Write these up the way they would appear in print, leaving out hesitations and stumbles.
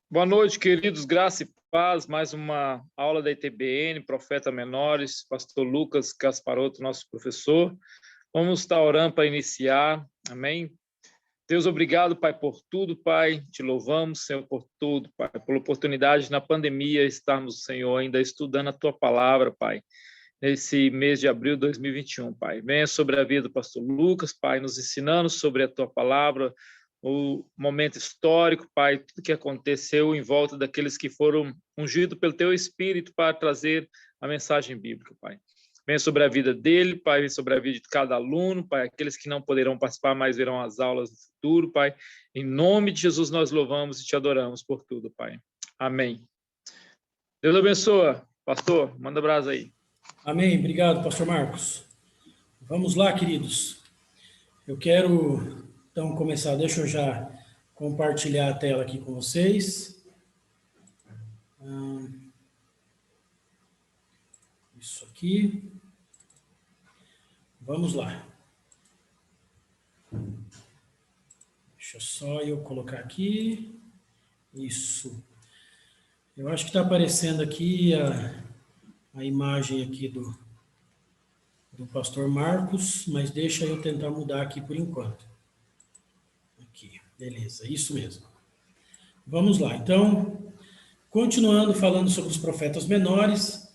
Boa noite, queridos, graça e paz. Mais uma aula da ITBN, Profeta Menores, pastor Lucas Gasparotto, nosso professor. Vamos estar orando para iniciar, amém? Deus, obrigado, Pai, por tudo, Pai. Te louvamos, Senhor, por tudo, Pai, pela oportunidade na pandemia estarmos, Senhor, ainda estudando a Tua palavra, Pai, nesse mês de abril de 2021, Pai. Venha sobre a vida do pastor Lucas, Pai, nos ensinando sobre a Tua palavra, o momento histórico, Pai, tudo que aconteceu em volta daqueles que foram ungidos pelo Teu Espírito para trazer a mensagem bíblica, Pai. Venha sobre a vida dele, Pai, venha sobre a vida de cada aluno, Pai, aqueles que não poderão participar, mas verão as aulas no futuro, Pai. Em nome de Jesus nós louvamos e te adoramos por tudo, Pai. Amém. Deus abençoe. Pastor, manda brasa aí. Amém. Obrigado, pastor Marcos. Vamos lá, queridos. Eu quero, então, começar. Deixa eu já compartilhar a tela aqui com vocês. Isso aqui. Vamos lá. Deixa só eu colocar aqui. Isso. Eu acho que está aparecendo aqui a imagem aqui do pastor Marcos, mas deixa eu tentar mudar aqui por enquanto. Aqui, beleza, isso mesmo. Vamos lá, então, continuando falando sobre os profetas menores,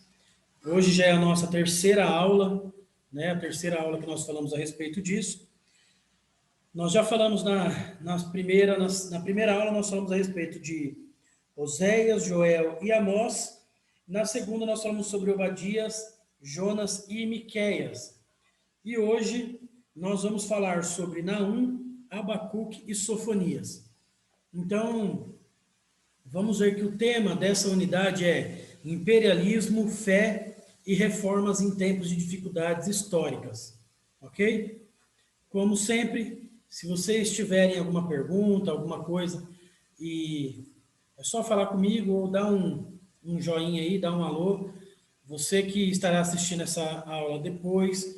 hoje já é a nossa terceira aula, né? A terceira aula que nós falamos a respeito disso. Nós já falamos na primeira aula, nós falamos a respeito de Oséias, Joel e Amós. Na segunda, nós falamos sobre Obadias, Jonas e Miqueias. E hoje, nós vamos falar sobre Naum, Abacuque e Sofonias. Então, vamos ver que o tema dessa unidade é imperialismo, fé e reformas em tempos de dificuldades históricas. Ok? Como sempre, se vocês tiverem alguma pergunta, alguma coisa, e é só falar comigo ou dar um joinha aí, dar um alô. Você que estará assistindo essa aula depois,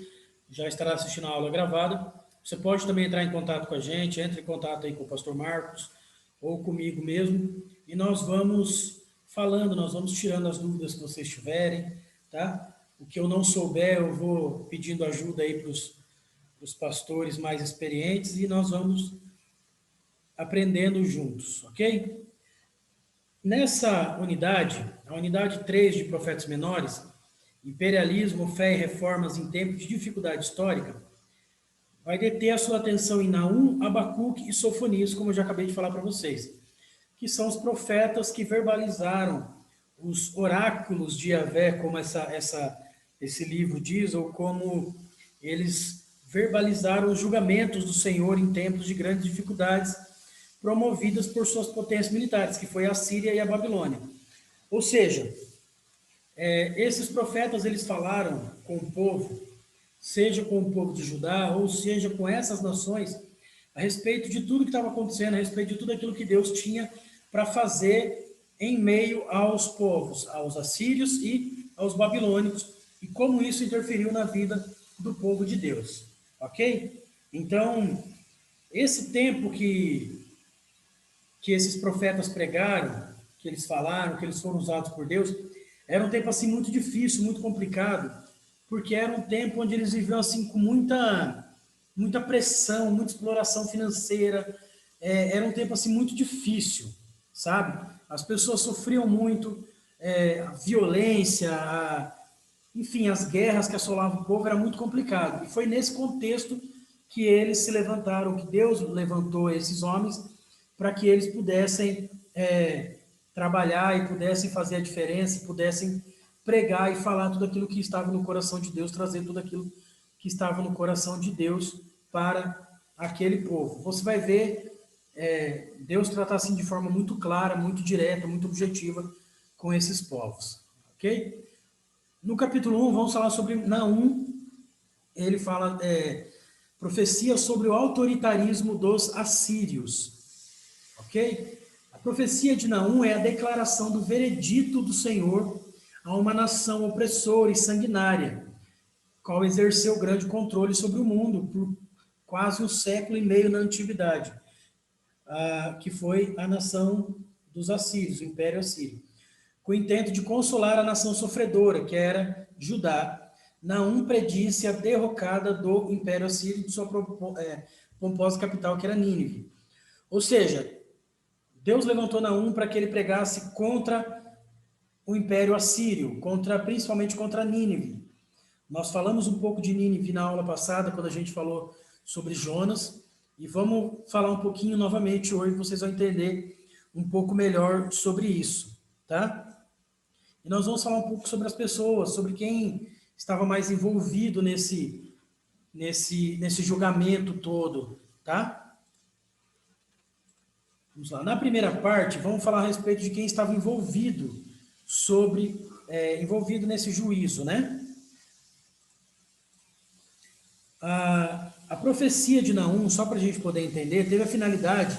já estará assistindo a aula gravada, você pode também entrar em contato com a gente, entre em contato aí com o pastor Marcos ou comigo mesmo, e nós vamos falando, nós vamos tirando as dúvidas que vocês tiverem, tá? O que eu não souber, eu vou pedindo ajuda aí para os pastores mais experientes e nós vamos aprendendo juntos, ok? Nessa unidade, a unidade 3 de Profetas Menores, Imperialismo, Fé e Reformas em Tempos de Dificuldade Histórica, vai deter a sua atenção em Naum, Abacuque e Sofonias, como eu já acabei de falar para vocês, que são os profetas que verbalizaram os oráculos de Yahvé, como esse livro diz, ou como eles verbalizaram os julgamentos do Senhor em tempos de grandes dificuldades, promovidas por suas potências militares, que foi a Síria e a Babilônia. Ou seja, esses profetas, eles falaram com o povo, seja com o povo de Judá, ou seja com essas nações, a respeito de tudo que estava acontecendo, a respeito de tudo aquilo que Deus tinha para fazer em meio aos povos, aos assírios e aos babilônicos, e como isso interferiu na vida do povo de Deus. Ok? Então, esse tempo que esses profetas pregaram, que eles falaram, que eles foram usados por Deus, era um tempo assim muito difícil, muito complicado, porque era um tempo onde eles viviam assim com muita pressão, muita exploração financeira, era um tempo assim muito difícil, sabe? As pessoas sofriam muito, a violência, enfim, as guerras que assolavam o povo era muito complicado. E foi nesse contexto que eles se levantaram, que Deus levantou esses homens para que eles pudessem trabalhar e pudessem fazer a diferença, pudessem pregar e falar tudo aquilo que estava no coração de Deus, trazer tudo aquilo que estava no coração de Deus para aquele povo. Você vai ver Deus tratar assim de forma muito clara, muito direta, muito objetiva com esses povos. Ok? No capítulo 1, vamos falar sobre Naum. Ele fala profecia sobre o autoritarismo dos assírios. Ok? A profecia de Naum é a declaração do veredito do Senhor a uma nação opressora e sanguinária, qual exerceu grande controle sobre o mundo por quase um século e meio na antiguidade, que foi a nação dos assírios, o Império Assírio, com o intento de consolar a nação sofredora, que era Judá. Naum predisse a derrocada do Império Assírio de sua pomposa capital, que era Nínive. Ou seja, Deus levantou Naum para que ele pregasse contra o Império Assírio, principalmente contra Nínive. Nós falamos um pouco de Nínive na aula passada, quando a gente falou sobre Jonas, e vamos falar um pouquinho novamente hoje, vocês vão entender um pouco melhor sobre isso, tá? E nós vamos falar um pouco sobre as pessoas, sobre quem estava mais envolvido nesse julgamento todo, tá? Vamos lá. Na primeira parte, vamos falar a respeito de quem estava envolvido nesse juízo, né? A profecia de Naum, só para a gente poder entender, teve a finalidade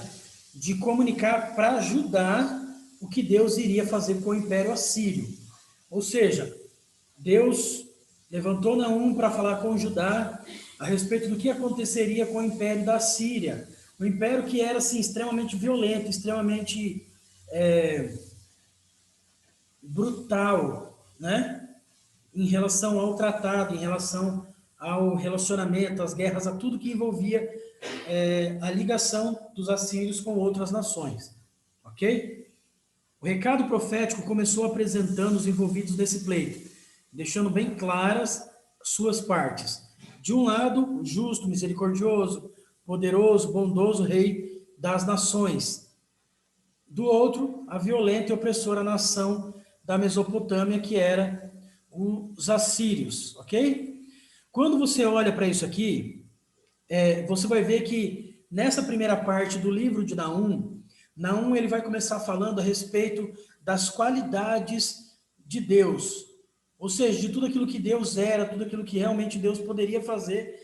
de comunicar para Judá o que Deus iria fazer com o Império Assírio. Ou seja, Deus levantou Naum para falar com Judá a respeito do que aconteceria com o Império da Síria. Um império que era assim, extremamente violento, extremamente brutal, né? Em relação ao tratado, em relação ao relacionamento, às guerras, a tudo que envolvia a ligação dos assírios com outras nações. Ok? O recado profético começou apresentando os envolvidos nesse pleito, deixando bem claras suas partes. De um lado, o justo, misericordioso, poderoso, bondoso rei das nações. Do outro, a violenta e opressora nação da Mesopotâmia, que era os assírios, ok? Quando você olha para isso aqui, você vai ver que nessa primeira parte do livro de Naum ele vai começar falando a respeito das qualidades de Deus, ou seja, de tudo aquilo que Deus era, tudo aquilo que realmente Deus poderia fazer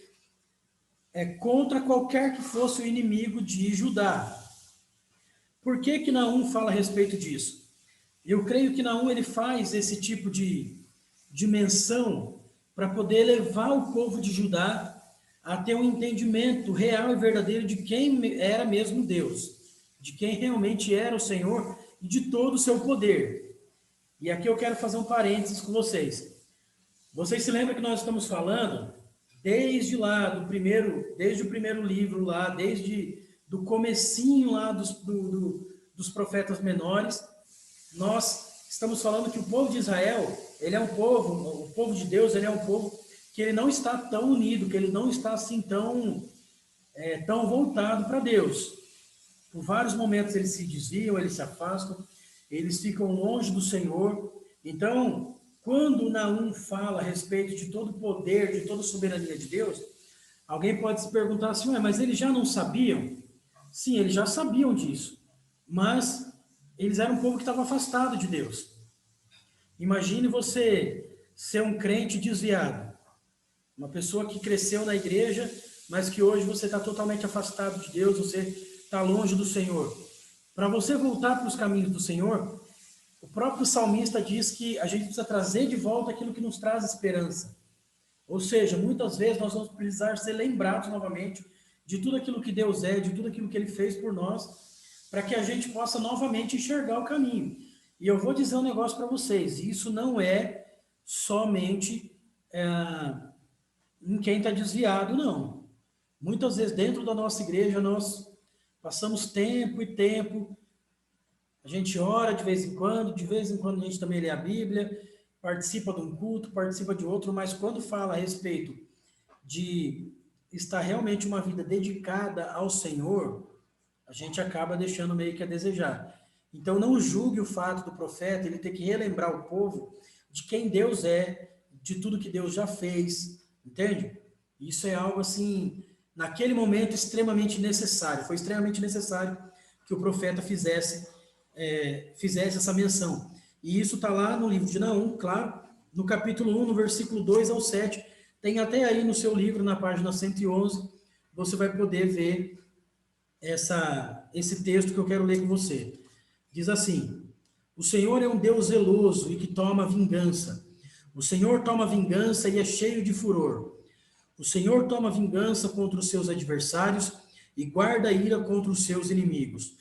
contra qualquer que fosse o inimigo de Judá. Por que Naum fala a respeito disso? Eu creio que Naum ele faz esse tipo de menção para poder levar o povo de Judá a ter um entendimento real e verdadeiro de quem era mesmo Deus, de quem realmente era o Senhor e de todo o seu poder. E aqui eu quero fazer um parênteses com vocês. Vocês se lembram que nós estamos falando desde o primeiro livro lá, desde do comecinho lá dos profetas menores, nós estamos falando que o povo de Israel, ele é um povo, o povo de Deus, ele é um povo que ele não está tão unido, que ele não está assim tão voltado para Deus. Por vários momentos eles se desviam, eles se afastam, eles ficam longe do Senhor. Então, quando Naum fala a respeito de todo o poder, de toda a soberania de Deus, alguém pode se perguntar assim, mas eles já não sabiam? Sim, eles já sabiam disso, mas eles eram um povo que estava afastado de Deus. Imagine você ser um crente desviado, uma pessoa que cresceu na igreja, mas que hoje você está totalmente afastado de Deus, você está longe do Senhor. Para você voltar para os caminhos do Senhor, o próprio salmista diz que a gente precisa trazer de volta aquilo que nos traz esperança. Ou seja, muitas vezes nós vamos precisar ser lembrados novamente de tudo aquilo que Deus é, de tudo aquilo que Ele fez por nós, para que a gente possa novamente enxergar o caminho. E eu vou dizer um negócio para vocês, isso não é somente em quem está desviado, não. Muitas vezes dentro da nossa igreja nós passamos tempo e tempo, a gente ora de vez em quando a gente também lê a Bíblia, participa de um culto, participa de outro, mas quando fala a respeito de estar realmente uma vida dedicada ao Senhor, a gente acaba deixando meio que a desejar. Então não julgue o fato do profeta ele ter que relembrar o povo de quem Deus é, de tudo que Deus já fez, entende? Isso é algo assim, naquele momento extremamente necessário, foi extremamente necessário que o profeta fizesse essa menção. E isso está lá no livro de Naum, claro, no capítulo 1, no versículo 2 ao 7, tem até aí no seu livro, na página 111, você vai poder ver esse texto que eu quero ler com você. Diz assim: o Senhor é um Deus zeloso e que toma vingança. O Senhor toma vingança e é cheio de furor. O Senhor toma vingança contra os seus adversários e guarda a ira contra os seus inimigos.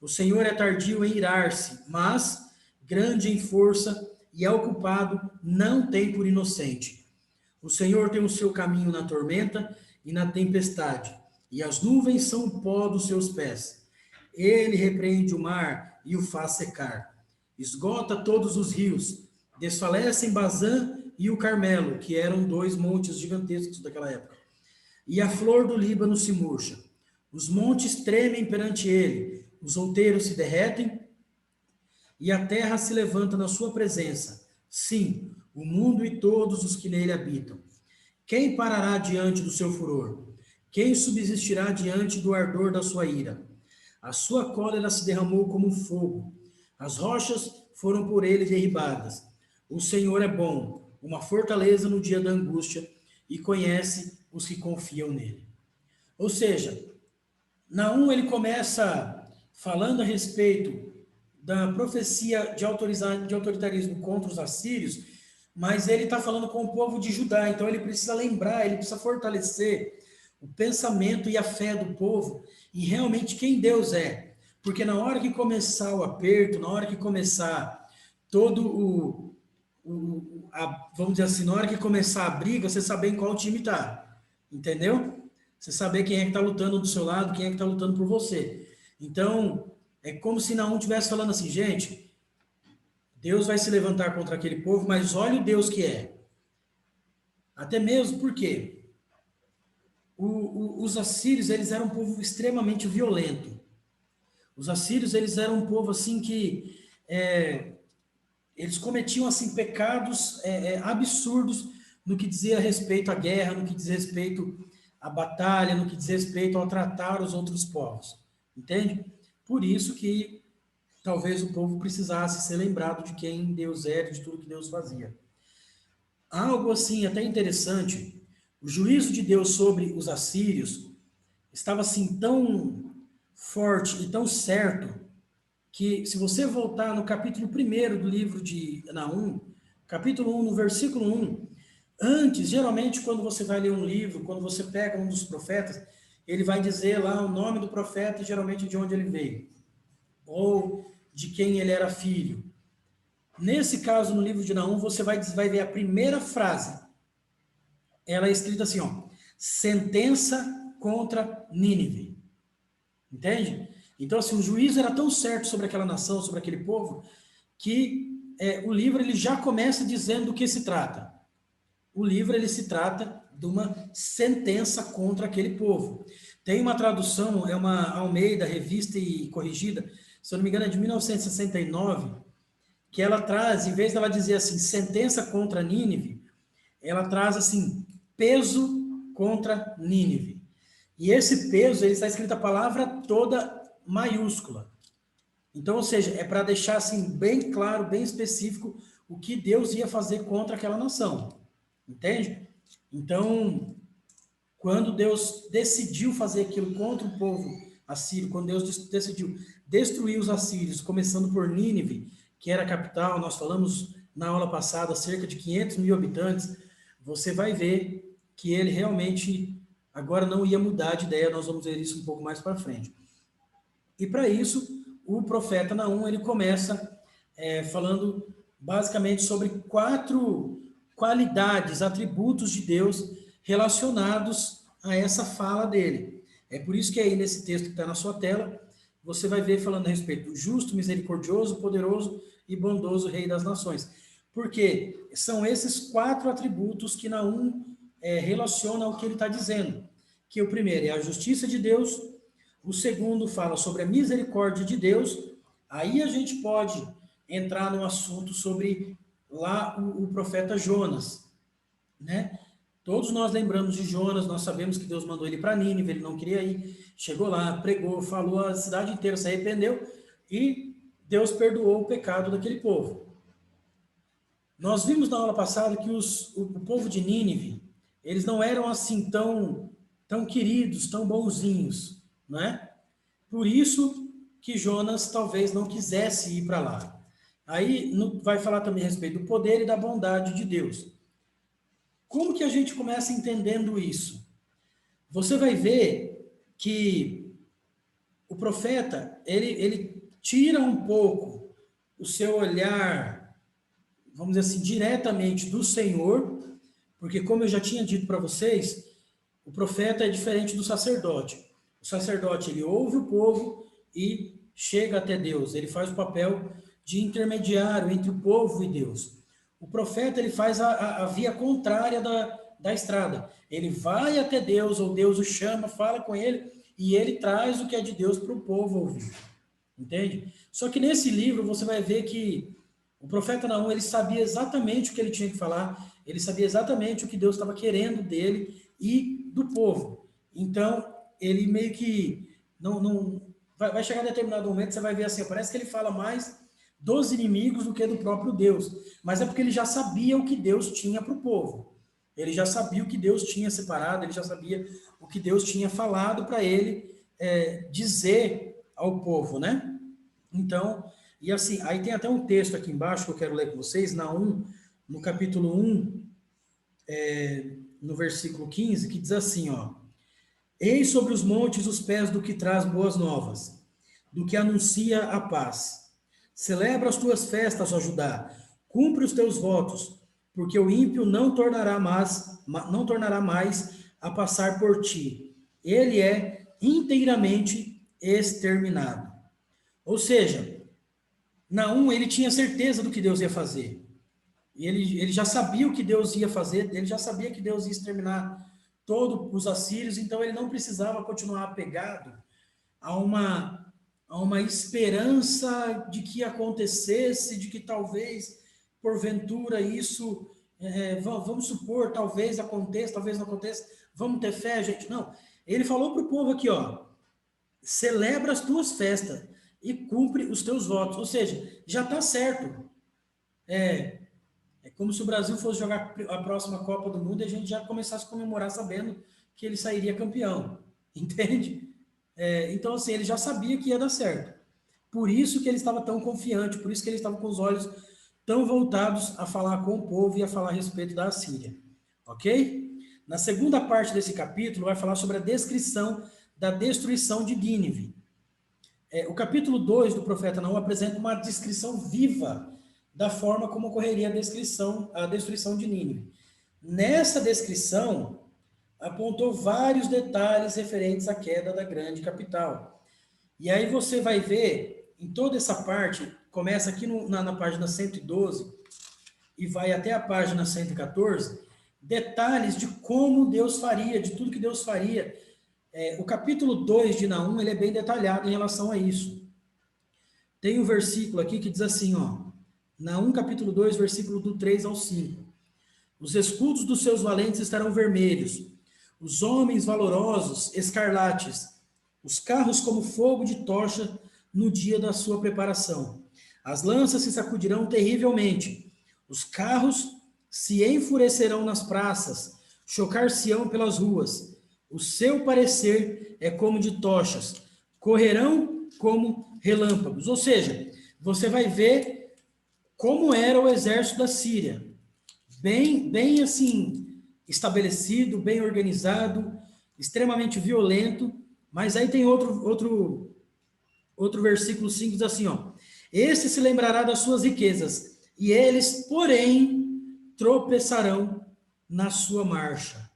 O Senhor é tardio em irar-se, mas grande em força, e é ocupado, não tem por inocente. O Senhor tem o seu caminho na tormenta e na tempestade, e as nuvens são o pó dos seus pés. Ele repreende o mar e o faz secar. Esgota todos os rios, desfalecem Bazã e o Carmelo, que eram dois montes gigantescos daquela época. E a flor do Líbano se murcha. Os montes tremem perante ele, os outeiros se derretem e a terra se levanta na sua presença. Sim, o mundo e todos os que nele habitam. Quem parará diante do seu furor? Quem subsistirá diante do ardor da sua ira? A sua cólera se derramou como fogo. As rochas foram por ele derribadas. O Senhor é bom, uma fortaleza no dia da angústia, e conhece os que confiam nele. Ou seja, Naum ele começa falando a respeito da profecia de autoritarismo contra os assírios, mas ele está falando com o povo de Judá, então ele precisa lembrar, ele precisa fortalecer o pensamento e a fé do povo em realmente quem Deus é. Porque na hora que começar o aperto, na hora que começar todo vamos dizer assim, na hora que começar a briga, você saber em qual time está, entendeu? Você saber quem é que está lutando do seu lado, quem é que está lutando por você. Então, é como se Naum estivesse falando assim, gente, Deus vai se levantar contra aquele povo, mas olha o Deus que é. Até mesmo porque os assírios, eles eram um povo extremamente violento. Os assírios, eles eram um povo assim que eles cometiam assim pecados absurdos no que dizia respeito à guerra, no que diz respeito à batalha, no que diz respeito ao tratar os outros povos. Entende? Por isso que talvez o povo precisasse ser lembrado de quem Deus era, de tudo que Deus fazia. Algo assim até interessante, o juízo de Deus sobre os assírios estava assim tão forte e tão certo que se você voltar no capítulo 1 do livro de Naum, capítulo 1, no versículo 1, antes, geralmente quando você vai ler um livro, quando você pega um dos profetas, ele vai dizer lá o nome do profeta e geralmente de onde ele veio, ou de quem ele era filho. Nesse caso, no livro de Naum, você vai ver a primeira frase. Ela é escrita assim, ó, sentença contra Nínive. Entende? Então, assim, o juízo era tão certo sobre aquela nação, sobre aquele povo, que o livro ele já começa dizendo do que se trata. O livro ele se trata de uma sentença contra aquele povo. Tem uma tradução, é uma Almeida, revista e corrigida, se eu não me engano é de 1969, que ela traz, em vez dela dizer assim, sentença contra Nínive, ela traz assim, peso contra Nínive. E esse peso, ele está escrito a palavra toda maiúscula. Então, ou seja, é para deixar assim bem claro, bem específico o que Deus ia fazer contra aquela nação. Entende? Então, quando Deus decidiu fazer aquilo contra o povo assírio, quando Deus decidiu destruir os assírios, começando por Nínive, que era a capital, nós falamos na aula passada, cerca de 500 mil habitantes, você vai ver que ele realmente agora não ia mudar de ideia, nós vamos ver isso um pouco mais para frente. E para isso, o profeta Naum, ele começa falando basicamente sobre 4 qualidades, atributos de Deus relacionados a essa fala dele. É por isso que aí nesse texto que está na sua tela, você vai ver falando a respeito do justo, misericordioso, poderoso e bondoso Rei das Nações. Porque são esses 4 atributos que Naum relaciona ao que ele está dizendo. Que o primeiro é a justiça de Deus, o segundo fala sobre a misericórdia de Deus, aí a gente pode entrar no assunto sobre lá o profeta Jonas, né? Todos nós lembramos de Jonas, nós sabemos que Deus mandou ele para Nínive, ele não queria ir, chegou lá, pregou, falou, a cidade inteira se arrependeu e Deus perdoou o pecado daquele povo. Nós vimos na aula passada que o povo de Nínive, eles não eram assim tão queridos, tão bonzinhos, não é? Por isso que Jonas talvez não quisesse ir para lá. Aí vai falar também a respeito do poder e da bondade de Deus. Como que a gente começa entendendo isso? Você vai ver que o profeta, ele tira um pouco o seu olhar, vamos dizer assim, diretamente do Senhor, porque como eu já tinha dito para vocês, o profeta é diferente do sacerdote. O sacerdote, ele ouve o povo e chega até Deus. Ele faz o papel de intermediário entre o povo e Deus. O profeta, ele faz a via contrária da estrada. Ele vai até Deus, ou Deus o chama, fala com ele, e ele traz o que é de Deus para o povo ouvir. Entende? Só que nesse livro você vai ver que o profeta Naum, ele sabia exatamente o que ele tinha que falar, ele sabia exatamente o que Deus estava querendo dele e do povo. Então, ele meio que não vai chegar a determinado momento, você vai ver assim, parece que ele fala mais dos inimigos do que do próprio Deus. Mas é porque ele já sabia o que Deus tinha para o povo. Ele já sabia o que Deus tinha separado, ele já sabia o que Deus tinha falado para ele dizer ao povo, né? Então, e assim, aí tem até um texto aqui embaixo que eu quero ler com vocês, no capítulo 1, no versículo 15, que diz assim, ó: Eis sobre os montes os pés do que traz boas novas, do que anuncia a paz. Celebra as tuas festas, ó Judá, cumpre os teus votos, porque o ímpio não tornará mais a passar por ti. Ele é inteiramente exterminado. Ou seja, Naum, ele tinha certeza do que Deus ia fazer. E ele já sabia o que Deus ia fazer, ele já sabia que Deus ia exterminar todos os assírios, então ele não precisava continuar apegado a uma esperança de que acontecesse, de que talvez, porventura, isso, vamos supor, talvez aconteça, talvez não aconteça, vamos ter fé, gente. Não. Ele falou para o povo aqui, ó: celebra as tuas festas e cumpre os teus votos. Ou seja, já está certo. É como se o Brasil fosse jogar a próxima Copa do Mundo e a gente já começasse a comemorar sabendo que ele sairia campeão. Entende? Então, assim, ele já sabia que ia dar certo. Por isso que ele estava tão confiante, por isso que ele estava com os olhos tão voltados a falar com o povo e a falar a respeito da Assíria. Ok? Na segunda parte desse capítulo, vai falar sobre a descrição da destruição de Nínive. O capítulo 2 do profeta Naum apresenta uma descrição viva da forma como ocorreria a destruição de Nínive. Nessa descrição, apontou vários detalhes referentes à queda da grande capital. E aí você vai ver, em toda essa parte, começa aqui na página 112 e vai até a página 114, detalhes de como Deus faria, de tudo que Deus faria. O capítulo 2 de Naum, ele é bem detalhado em relação a isso. Tem um versículo aqui que diz assim, ó, Naum capítulo 2, versículo do 3 ao 5. Os escudos dos seus valentes estarão vermelhos, os homens valorosos escarlates, os carros como fogo de tocha no dia da sua preparação. As lanças se sacudirão terrivelmente, os carros se enfurecerão nas praças, chocar-se-ão pelas ruas. O seu parecer é como de tochas, correrão como relâmpagos. Ou seja, você vai ver como era o exército da Síria. Bem assim, estabelecido, bem organizado, extremamente violento. Mas aí tem outro versículo 5, diz assim, ó: Este se lembrará das suas riquezas, e eles, porém, tropeçarão na sua marcha.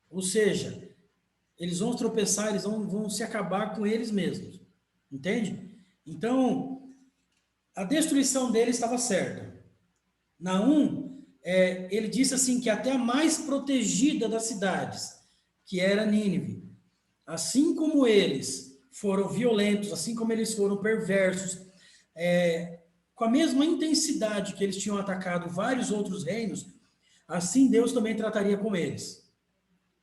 Ou seja, eles vão tropeçar, eles vão se acabar com eles mesmos. Entende? Então, a destruição deles estava certa. Naum, ele disse assim que até a mais protegida das cidades, que era Nínive, assim como eles foram violentos, assim como eles foram perversos, com a mesma intensidade que eles tinham atacado vários outros reinos, assim Deus também trataria com eles.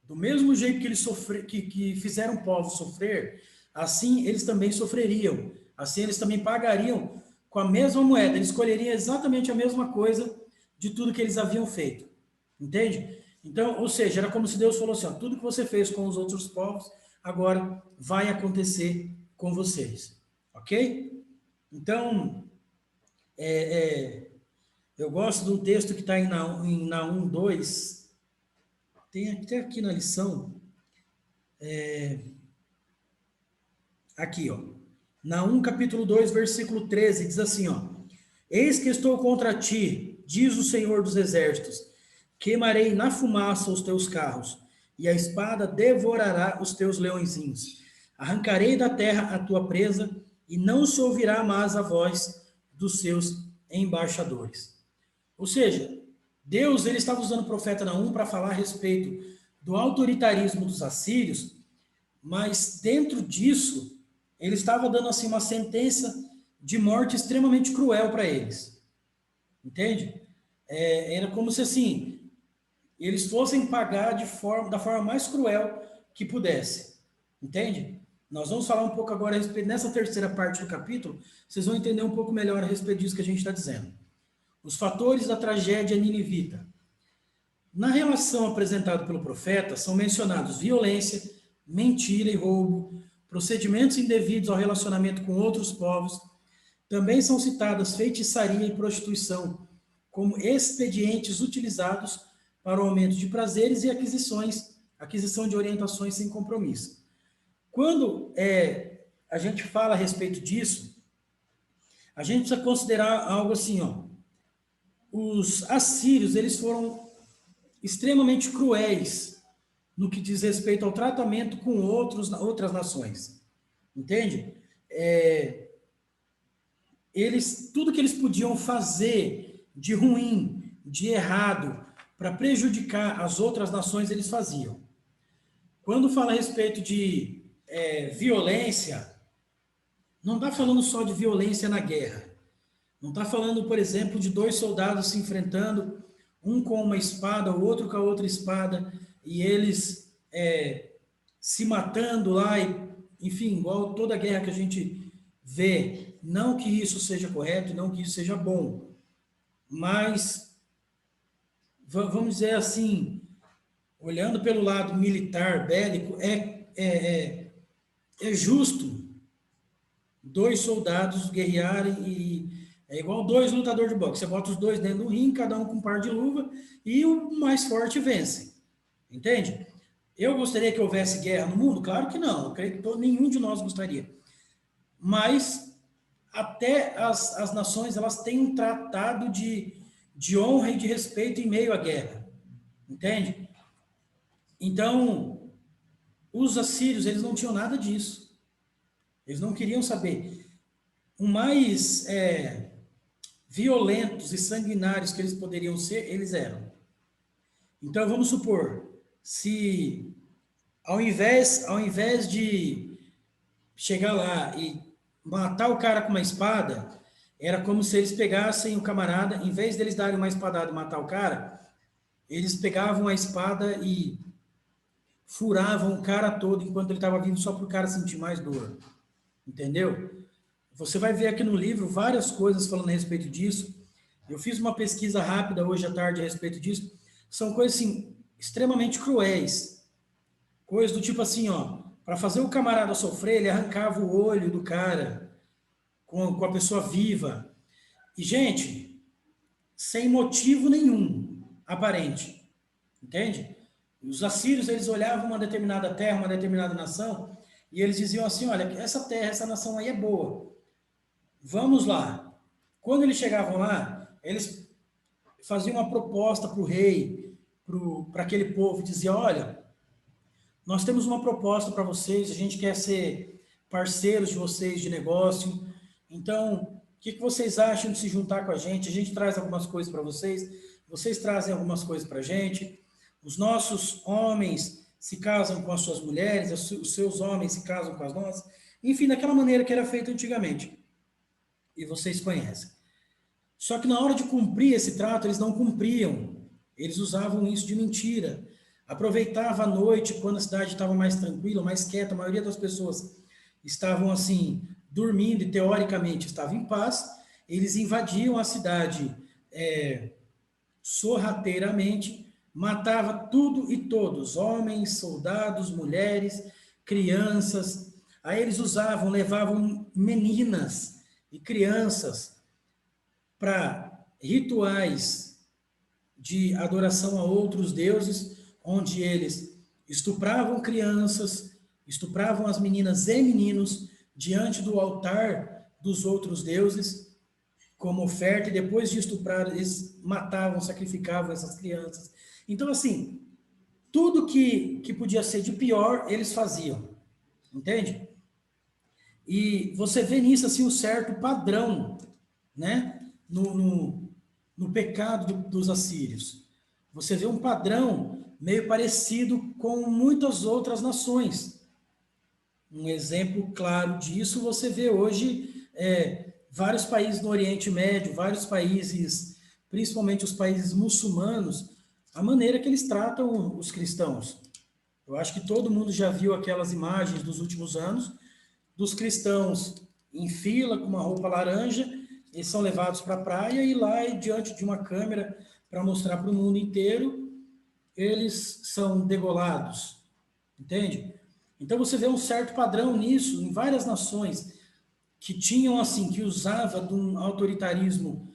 Do mesmo jeito que eles que fizeram o povo sofrer, assim eles também sofreriam. Assim eles também pagariam com a mesma moeda. Eles escolheriam exatamente a mesma coisa de tudo que eles haviam feito. Entende? Então, ou seja, era como se Deus falou assim, ó, tudo que você fez com os outros povos, agora vai acontecer com vocês. Ok? Então, eu gosto de um texto que está em Naum 2, tem até aqui na lição, aqui, ó. Naum, capítulo 2, versículo 13, diz assim, ó. Eis que estou contra ti, diz o Senhor dos Exércitos, queimarei na fumaça os teus carros, e a espada devorará os teus leõezinhos. Arrancarei da terra a tua presa, e não se ouvirá mais a voz dos seus embaixadores. Ou seja, Deus ele estava usando o profeta Naum para falar a respeito do autoritarismo dos assírios, mas dentro disso, ele estava dando assim uma sentença de morte extremamente cruel para eles. Entende? Era como se assim, eles fossem pagar da forma mais cruel que pudesse. Entende? Nós vamos falar um pouco agora a respeito, nessa terceira parte do capítulo, vocês vão entender um pouco melhor a respeito disso que a gente está dizendo. Os fatores da tragédia ninivita. Na relação apresentada pelo profeta, são mencionados violência, mentira e roubo, procedimentos indevidos ao relacionamento com outros povos. Também são citadas feitiçaria e prostituição, como expedientes utilizados para o aumento de prazeres e aquisição de orientações sem compromisso. Quando a gente fala a respeito disso, a gente precisa considerar algo assim, ó. Os assírios, eles foram extremamente cruéis no que diz respeito ao tratamento com outras nações. Entende? Tudo que eles podiam fazer de ruim, de errado, para prejudicar as outras nações, eles faziam. Quando fala a respeito de violência, não está falando só de violência na guerra. Não está falando, por exemplo, de dois soldados se enfrentando, um com uma espada, o outro com a outra espada, e eles se matando lá, enfim, igual toda guerra que a gente vê. Não que isso seja correto, não que isso seja bom, mas, vamos dizer assim, olhando pelo lado militar, bélico, é justo dois soldados guerrearem e é igual dois lutadores de boxe. Você bota os dois dentro do ringue, cada um com um par de luva, e o mais forte vence. Entende? Eu gostaria que houvesse guerra no mundo? Claro que não. Eu creio que nenhum de nós gostaria. Mas até as nações elas têm um tratado de honra e de respeito em meio à guerra. Entende? Então, os assírios, eles não tinham nada disso. Eles não queriam saber. O mais violentos e sanguinários que eles poderiam ser, eles eram. Então, vamos supor, se ao invés de chegar lá e matar o cara com uma espada, era como se eles pegassem o camarada, em vez deles darem uma espadada e matar o cara, eles pegavam a espada e furavam o cara todo enquanto ele estava vivo, só para o cara sentir mais dor. Entendeu? Você vai ver aqui no livro várias coisas falando a respeito disso. Eu fiz uma pesquisa rápida hoje à tarde a respeito disso. São coisas assim, extremamente cruéis. Coisas do tipo assim, ó, para fazer o camarada sofrer, ele arrancava o olho do cara com a pessoa viva. E, gente, sem motivo nenhum aparente. Entende? Os assírios, eles olhavam uma determinada terra, uma determinada nação, e eles diziam assim, olha, essa terra, essa nação aí é boa. Vamos lá. Quando eles chegavam lá, eles faziam uma proposta para o rei, para aquele povo, diziam, olha, nós temos uma proposta para vocês, a gente quer ser parceiros de vocês de negócio, então, o que vocês acham de se juntar com a gente traz algumas coisas para vocês trazem algumas coisas para a gente, os nossos homens se casam com as suas mulheres, os seus homens se casam com as nossas, enfim, daquela maneira que era feito antigamente. E vocês conhecem. Só que na hora de cumprir esse trato, eles não cumpriam. Eles usavam isso de mentira. Aproveitava a noite, quando a cidade estava mais tranquila, mais quieta, a maioria das pessoas estavam assim, dormindo e teoricamente estavam em paz, eles invadiam a cidade sorrateiramente, matava tudo e todos, homens, soldados, mulheres, crianças. Aí eles levavam meninas e crianças para rituais de adoração a outros deuses, onde eles estupravam crianças, estupravam as meninas e meninos, diante do altar dos outros deuses, como oferta, e depois de estuprar, eles matavam, sacrificavam essas crianças. Então, assim, tudo que podia ser de pior, eles faziam, entende? E você vê nisso, assim, um certo padrão, né? No pecado dos assírios. Você vê um padrão meio parecido com muitas outras nações. Um exemplo claro disso você vê hoje vários países no Oriente Médio, vários países, principalmente os países muçulmanos, a maneira que eles tratam os cristãos. Eu acho que todo mundo já viu aquelas imagens dos últimos anos dos cristãos em fila com uma roupa laranja, eles são levados para a praia e lá, diante de uma câmera, para mostrar para o mundo inteiro, eles são degolados, entende? Então você vê um certo padrão nisso em várias nações que tinham assim, que usava de um autoritarismo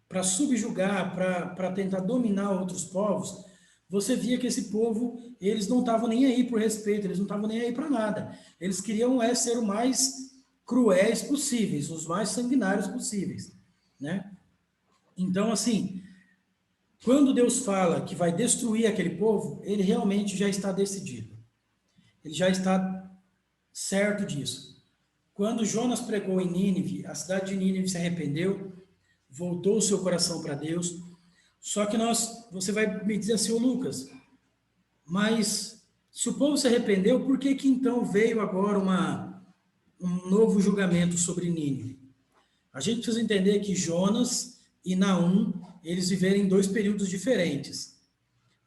para subjugar, para tentar dominar outros povos. Você via que esse povo, eles não estavam nem aí por respeito, eles não estavam nem aí para nada. Eles queriam ser o mais cruéis possíveis, os mais sanguinários possíveis, né? Então, assim, quando Deus fala que vai destruir aquele povo, ele realmente já está decidido. Ele já está certo disso. Quando Jonas pregou em Nínive, a cidade de Nínive se arrependeu, voltou o seu coração para Deus. Só que você vai me dizer assim, ô Lucas, mas se o povo se arrependeu, por que que então veio agora um novo julgamento sobre Nínive? A gente precisa entender que Jonas e Naum, eles viveram em dois períodos diferentes.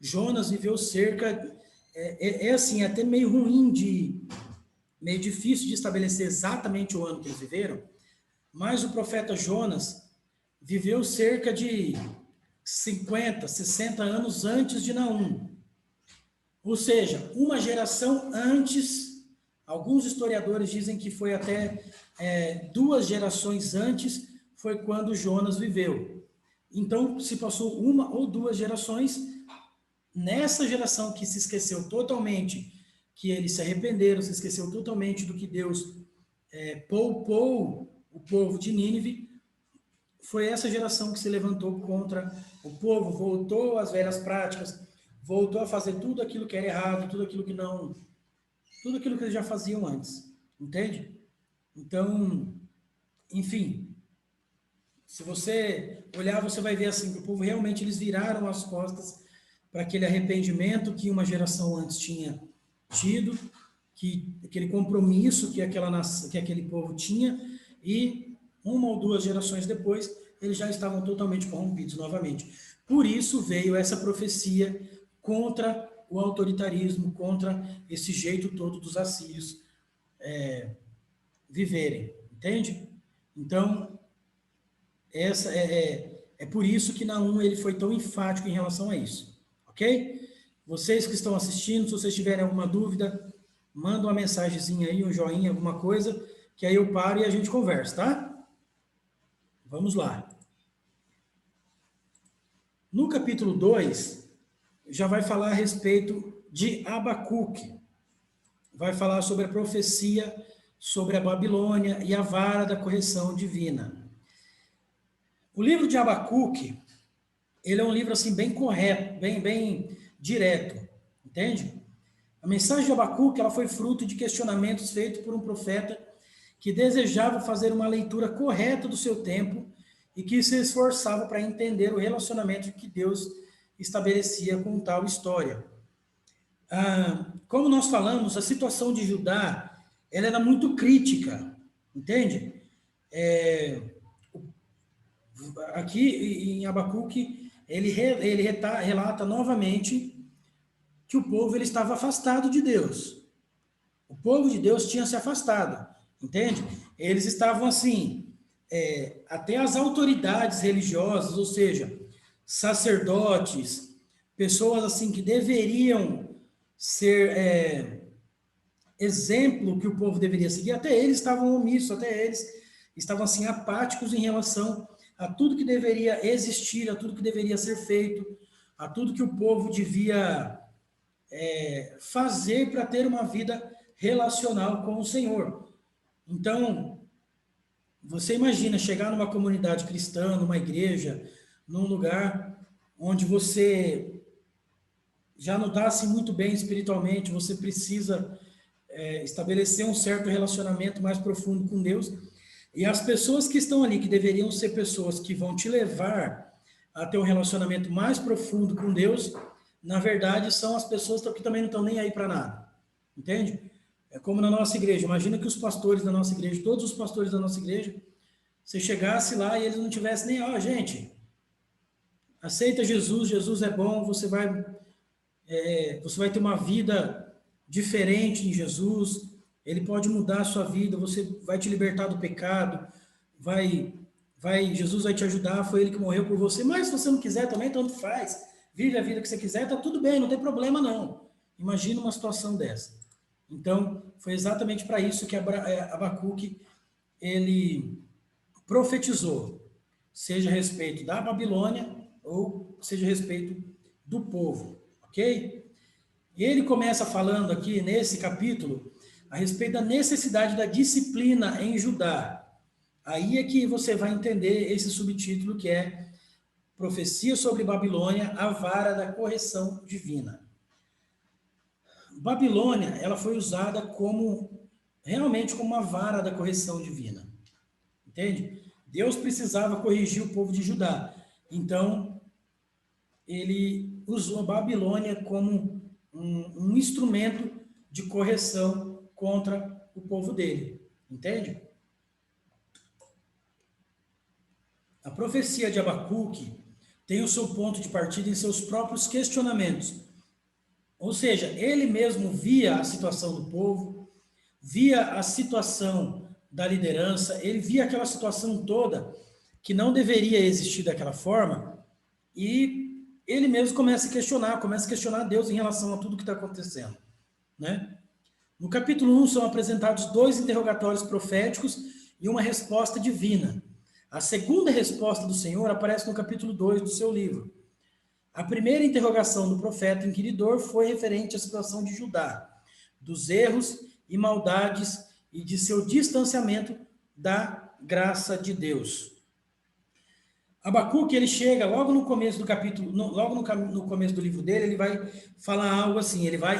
Jonas viveu cerca... assim, até meio ruim meio difícil de estabelecer exatamente o ano que eles viveram, mas o profeta Jonas viveu cerca de 50, 60 anos antes de Naum. Ou seja, uma geração antes, alguns historiadores dizem que foi até 2 gerações antes, foi quando Jonas viveu. Então, se passou 1 ou 2 gerações, nessa geração que se esqueceu totalmente, que eles se arrependeram, se esqueceu totalmente do que Deus poupou o povo de Nínive, foi essa geração que se levantou contra o povo, voltou às velhas práticas, voltou a fazer tudo aquilo que era errado, tudo aquilo que eles já faziam antes, entende? Então, enfim, se você olhar, você vai ver assim, que o povo realmente, eles viraram as costas para aquele arrependimento que uma geração antes tinha tido, que aquele compromisso que aquele povo tinha, e 1 ou 2 gerações depois, eles já estavam totalmente corrompidos novamente. Por isso veio essa profecia contra o autoritarismo, contra esse jeito todo dos assírios viverem, entende? Então, essa é por isso que Naum ele foi tão enfático em relação a isso, ok? Vocês que estão assistindo, se vocês tiverem alguma dúvida, manda uma mensagenzinha aí, um joinha, alguma coisa, que aí eu paro e a gente conversa, tá? Vamos lá. No capítulo 2, já vai falar a respeito de Abacuque. Vai falar sobre a profecia sobre a Babilônia e a vara da correção divina. O livro de Abacuque, ele é um livro assim bem correto, bem direto, entende? A mensagem de Abacuque, ela foi fruto de questionamentos feitos por um profeta que desejava fazer uma leitura correta do seu tempo e que se esforçava para entender o relacionamento que Deus estabelecia com tal história. Como nós falamos, a situação de Judá, ela era muito crítica, entende? Aqui em Abacuque, ele relata novamente que o povo ele estava afastado de Deus. O povo de Deus tinha se afastado, entende? Eles estavam assim, até as autoridades religiosas, ou seja, sacerdotes, pessoas assim que deveriam ser exemplo que o povo deveria seguir, até eles estavam omissos, até eles estavam assim apáticos em relação a tudo que deveria existir, a tudo que deveria ser feito, a tudo que o povo devia fazer para ter uma vida relacional com o Senhor. Então, você imagina chegar numa comunidade cristã, numa igreja, num lugar onde você já não está assim muito bem espiritualmente, você precisa estabelecer um certo relacionamento mais profundo com Deus. E as pessoas que estão ali, que deveriam ser pessoas que vão te levar a ter um relacionamento mais profundo com Deus, na verdade são as pessoas que também não estão nem aí para nada. Entende? É como na nossa igreja. Imagina que os pastores da nossa igreja, todos os pastores da nossa igreja, você chegasse lá e eles não tivessem nem, ó, gente, aceita Jesus, Jesus é bom, você vai ter uma vida diferente em Jesus, ele pode mudar a sua vida, você vai te libertar do pecado, Jesus vai te ajudar, foi ele que morreu por você, mas se você não quiser também, tanto faz, vive a vida que você quiser, tá tudo bem, não tem problema não. Imagina uma situação dessa. Então, foi exatamente para isso que Abacuque, ele profetizou, seja a respeito da Babilônia ou seja a respeito do povo, ok? E ele começa falando aqui nesse capítulo a respeito da necessidade da disciplina em Judá. Aí é que você vai entender esse subtítulo que é Profecia sobre Babilônia, a vara da correção divina. Babilônia, ela foi usada realmente como uma vara da correção divina. Entende? Deus precisava corrigir o povo de Judá. Então, ele usou a Babilônia como um instrumento de correção contra o povo dele. Entende? A profecia de Abacuque tem o seu ponto de partida em seus próprios questionamentos. Ou seja, ele mesmo via a situação do povo, via a situação da liderança, ele via aquela situação toda que não deveria existir daquela forma, e ele mesmo começa a questionar Deus em relação a tudo que está acontecendo, né? No capítulo 1 são apresentados 2 interrogatórios proféticos e uma resposta divina. A segunda resposta do Senhor aparece no capítulo 2 do seu livro. A primeira interrogação do profeta inquiridor foi referente à situação de Judá, dos erros e maldades e de seu distanciamento da graça de Deus. Abacuque, ele chega logo no começo do capítulo, logo no começo do livro dele, ele vai falar algo assim, ele vai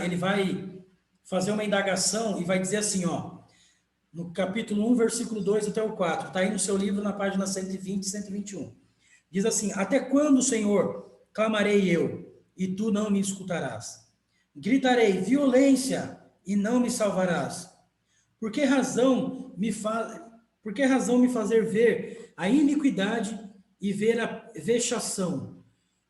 fazer uma indagação e vai dizer assim, ó, no capítulo 1, versículo 2 até o 4, está aí no seu livro na página 120 e 121. Diz assim, até quando, Senhor, clamarei eu, e tu não me escutarás? Gritarei violência, e não me salvarás. Por que razão me fazer ver a iniquidade e ver a vexação?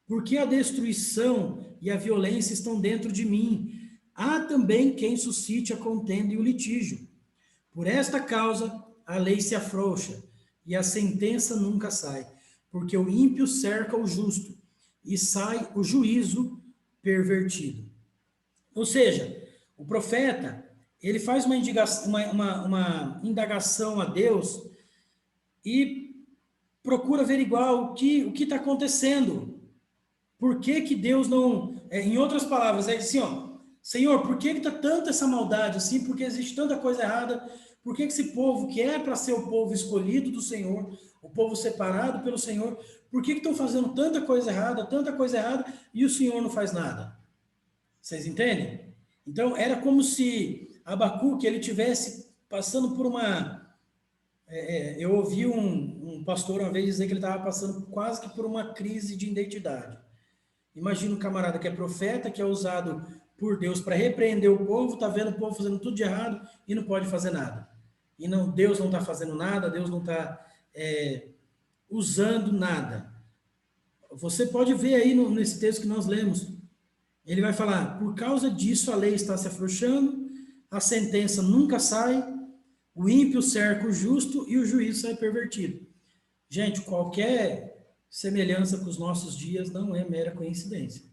Porque a destruição e a violência estão dentro de mim. Há também quem suscite a contenda e o litígio. Por esta causa, a lei se afrouxa, e a sentença nunca sai, porque o ímpio cerca o justo, e sai o juízo pervertido. Ou seja, o profeta, ele faz uma indagação a Deus e procura averiguar o que está acontecendo. Por que Deus não... em outras palavras, é assim, ó, Senhor, por que está tanta essa maldade assim? Por que existe tanta coisa errada? Por que esse povo que é para ser o povo escolhido do Senhor, o povo separado pelo Senhor, por que estão fazendo tanta coisa errada, e o Senhor não faz nada? Vocês entendem? Então, era como se Abacuque, ele tivesse passando por uma... eu ouvi um pastor uma vez dizer que ele estava passando quase que por uma crise de identidade. Imagina um camarada que é profeta, que é usado por Deus para repreender o povo, está vendo o povo fazendo tudo de errado e não pode fazer nada. E não, Deus não está fazendo nada, Deus não está usando nada. Você pode ver aí nesse texto que nós lemos, ele vai falar, por causa disso a lei está se afrouxando, a sentença nunca sai, o ímpio cerca o justo e o juízo sai pervertido. Gente, qualquer semelhança com os nossos dias não é mera coincidência.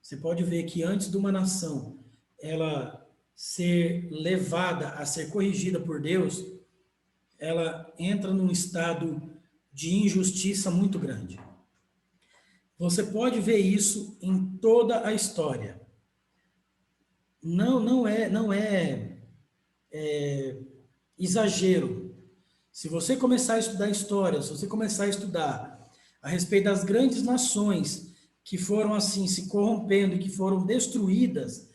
Você pode ver que antes de uma nação ela ser levada a ser corrigida por Deus, ela entra num estado de injustiça muito grande. Você pode ver isso em toda a história. Não é exagero. Se você começar a estudar história, se você começar a estudar a respeito das grandes nações que foram assim se corrompendo e que foram destruídas,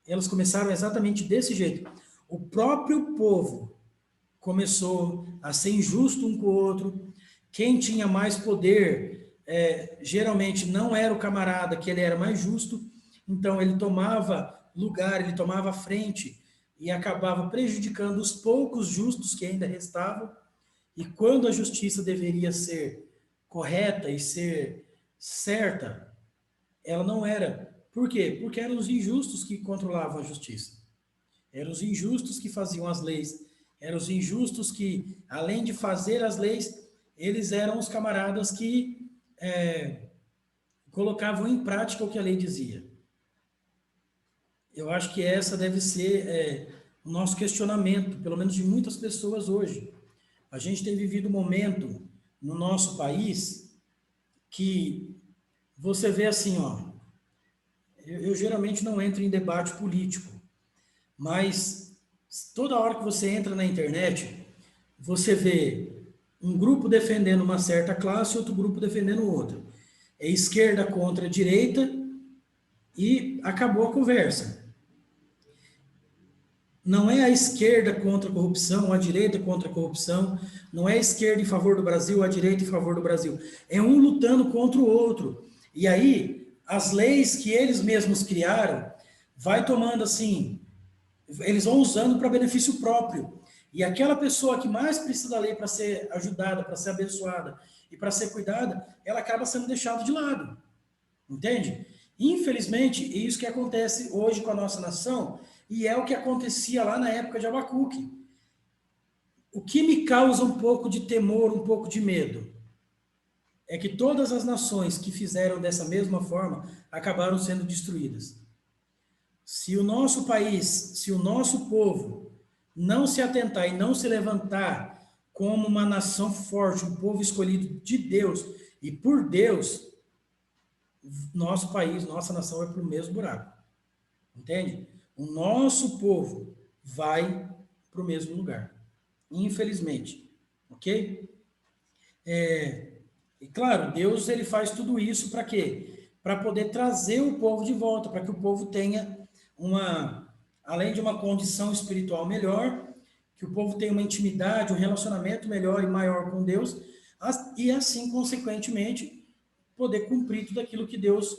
elas começaram exatamente desse jeito. O próprio povo começou a ser injusto um com o outro. Quem tinha mais poder, geralmente não era o camarada que ele era mais justo, então ele tomava lugar, ele tomava frente e acabava prejudicando os poucos justos que ainda restavam. E quando a justiça deveria ser correta e ser certa, ela não era. Por quê? Porque eram os injustos que controlavam a justiça. Eram os injustos que faziam as leis. Eram os injustos que, além de fazer as leis, eles eram os camaradas que colocavam em prática o que a lei dizia. Eu acho que essa deve ser o nosso questionamento, pelo menos de muitas pessoas hoje. A gente tem vivido um momento no nosso país que você vê assim, ó, eu geralmente não entro em debate político, mas toda hora que você entra na internet, você vê um grupo defendendo uma certa classe e outro grupo defendendo outra. É esquerda contra direita e acabou a conversa. Não é a esquerda contra a corrupção, a direita contra a corrupção, não é a esquerda em favor do Brasil, a direita em favor do Brasil. É um lutando contra o outro. E aí, as leis que eles mesmos criaram, vai tomando assim, eles vão usando para benefício próprio. E aquela pessoa que mais precisa da lei para ser ajudada, para ser abençoada e para ser cuidada, ela acaba sendo deixada de lado. Entende? Infelizmente, é isso que acontece hoje com a nossa nação, e é o que acontecia lá na época de Abacuque. O que me causa um pouco de temor, um pouco de medo, é que todas as nações que fizeram dessa mesma forma acabaram sendo destruídas. Se o nosso país, se o nosso povo não se atentar e não se levantar como uma nação forte, um povo escolhido de Deus e por Deus, nosso país, nossa nação vai para o mesmo buraco. Entende? O nosso povo vai para o mesmo lugar. Infelizmente. Ok? E claro, Deus ele faz tudo isso para quê? Para poder trazer o povo de volta, para que o povo tenha além de uma condição espiritual melhor, que o povo tenha uma intimidade, um relacionamento melhor e maior com Deus, e assim, consequentemente, poder cumprir tudo aquilo que Deus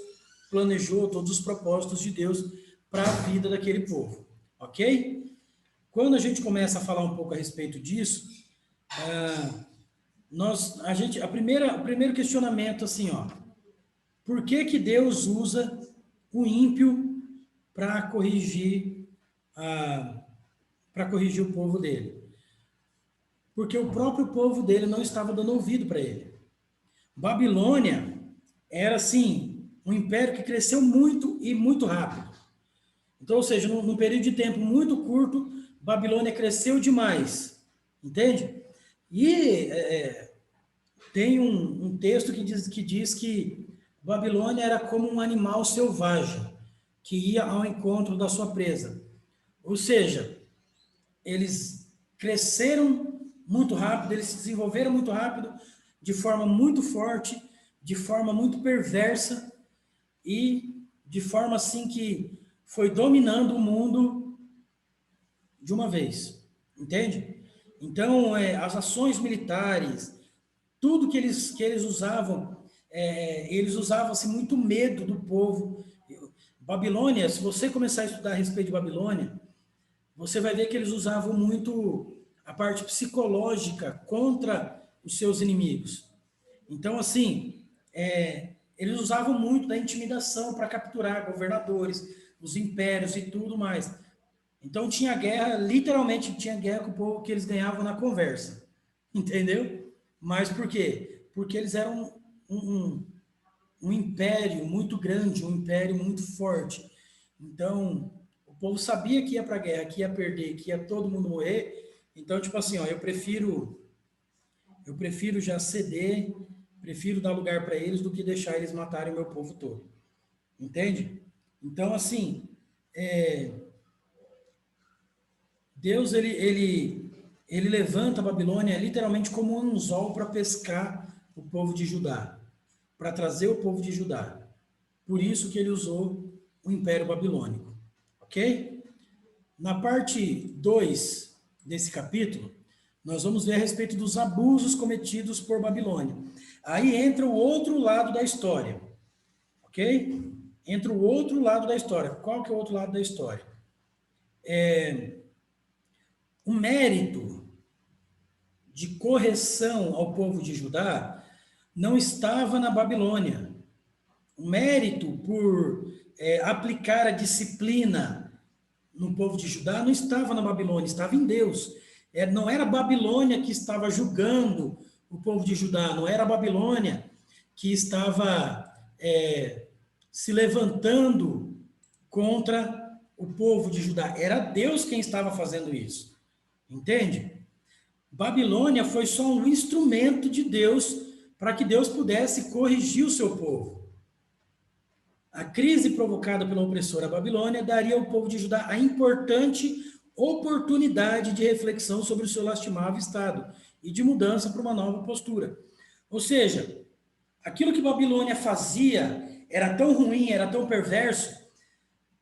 planejou, todos os propósitos de Deus para a vida daquele povo, ok? Quando a gente começa a falar um pouco a respeito disso, o primeiro questionamento assim, ó, por que que Deus usa o ímpio para corrigir o povo dele? Porque o próprio povo dele não estava dando ouvido para ele. Babilônia era assim um império que cresceu muito e muito rápido. Então, ou seja, num período de tempo muito curto, Babilônia cresceu demais, entende? E tem um texto que diz que Babilônia era como um animal selvagem que ia ao encontro da sua presa. Ou seja, eles cresceram muito rápido, eles se desenvolveram muito rápido, de forma muito forte, de forma muito perversa e de forma assim que foi dominando o mundo de uma vez, entende? Então, as ações militares, tudo que eles usavam, eles usavam assim, muito medo do povo. Babilônia, se você começar a estudar a respeito de Babilônia, você vai ver que eles usavam muito a parte psicológica contra os seus inimigos. Então, assim, eles usavam muito da intimidação para capturar governadores, os impérios e tudo mais. Então, tinha guerra, literalmente tinha guerra com o povo que eles ganhavam na conversa. Entendeu? Mas por quê? Porque eles eram um império muito grande, um império muito forte. Então, o povo sabia que ia para a guerra, que ia perder, que ia todo mundo morrer. Então, tipo assim, ó, eu prefiro já ceder, prefiro dar lugar para eles do que deixar eles matarem o meu povo todo. Entende? Então, assim, Deus, ele levanta a Babilônia literalmente como um anzol para pescar o povo de Judá, para trazer o povo de Judá. Por isso que ele usou o Império Babilônico, ok? Na parte 2 desse capítulo, nós vamos ver a respeito dos abusos cometidos por Babilônia. Aí entra o outro lado da história, ok? Entra o outro lado da história. Qual que é o outro lado da história? O mérito de correção ao povo de Judá não estava na Babilônia. O mérito por aplicar a disciplina no povo de Judá não estava na Babilônia, estava em Deus. Não era a Babilônia que estava julgando o povo de Judá, não era a Babilônia que estava se levantando contra o povo de Judá. Era Deus quem estava fazendo isso. Entende? Babilônia foi só um instrumento de Deus para que Deus pudesse corrigir o seu povo. A crise provocada pela opressora Babilônia daria ao povo de Judá a importante oportunidade de reflexão sobre o seu lastimável estado e de mudança para uma nova postura. Ou seja, aquilo que Babilônia fazia era tão ruim, era tão perverso,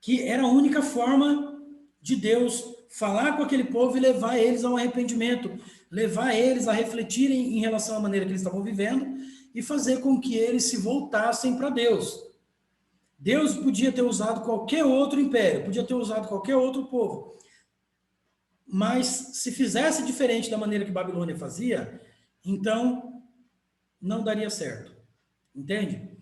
que era a única forma de Deus falar com aquele povo e levar eles ao arrependimento, levar eles a refletirem em relação à maneira que eles estavam vivendo e fazer com que eles se voltassem para Deus. Deus podia ter usado qualquer outro império, podia ter usado qualquer outro povo, mas se fizesse diferente da maneira que Babilônia fazia, então não daria certo. Entende?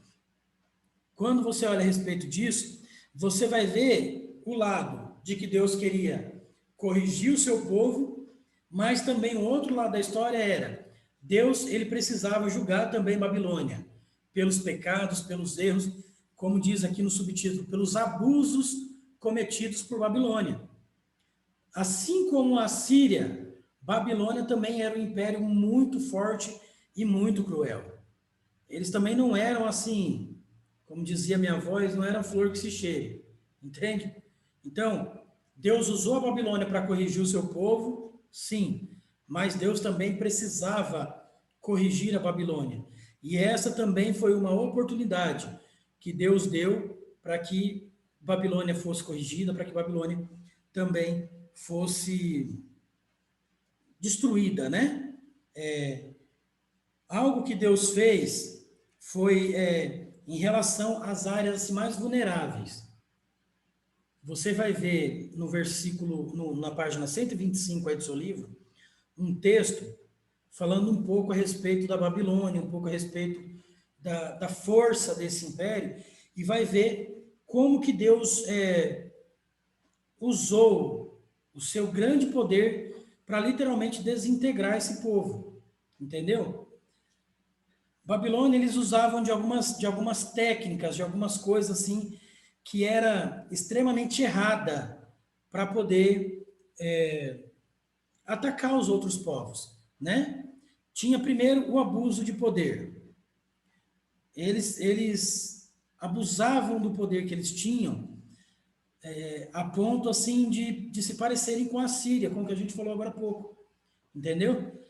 Quando você olha a respeito disso, você vai ver o lado de que Deus queria corrigir o seu povo, mas também o outro lado da história era, Deus, ele precisava julgar também Babilônia, pelos pecados, pelos erros, como diz aqui no subtítulo, pelos abusos cometidos por Babilônia. Assim como a Síria, Babilônia também era um império muito forte e muito cruel. Eles também não eram assim, como dizia minha avó, eles não eram flor que se cheire, entende? Então, Deus usou a Babilônia para corrigir o seu povo, sim, mas Deus também precisava corrigir a Babilônia. E essa também foi uma oportunidade que Deus deu para que Babilônia fosse corrigida, para que Babilônia também fosse destruída, né? Algo que Deus fez foi em relação às áreas mais vulneráveis. Você vai ver no versículo, na página 125 aí do seu livro, um texto falando um pouco a respeito da Babilônia, um pouco a respeito da força desse império, e vai ver como que Deus usou o seu grande poder para literalmente desintegrar esse povo, entendeu? Babilônia, eles usavam de algumas técnicas, de algumas coisas assim, que era extremamente errada para poder atacar os outros povos, né? Tinha primeiro o abuso de poder. Eles abusavam do poder que eles tinham a ponto assim de se parecerem com a Síria, com o que a gente falou agora há pouco, entendeu?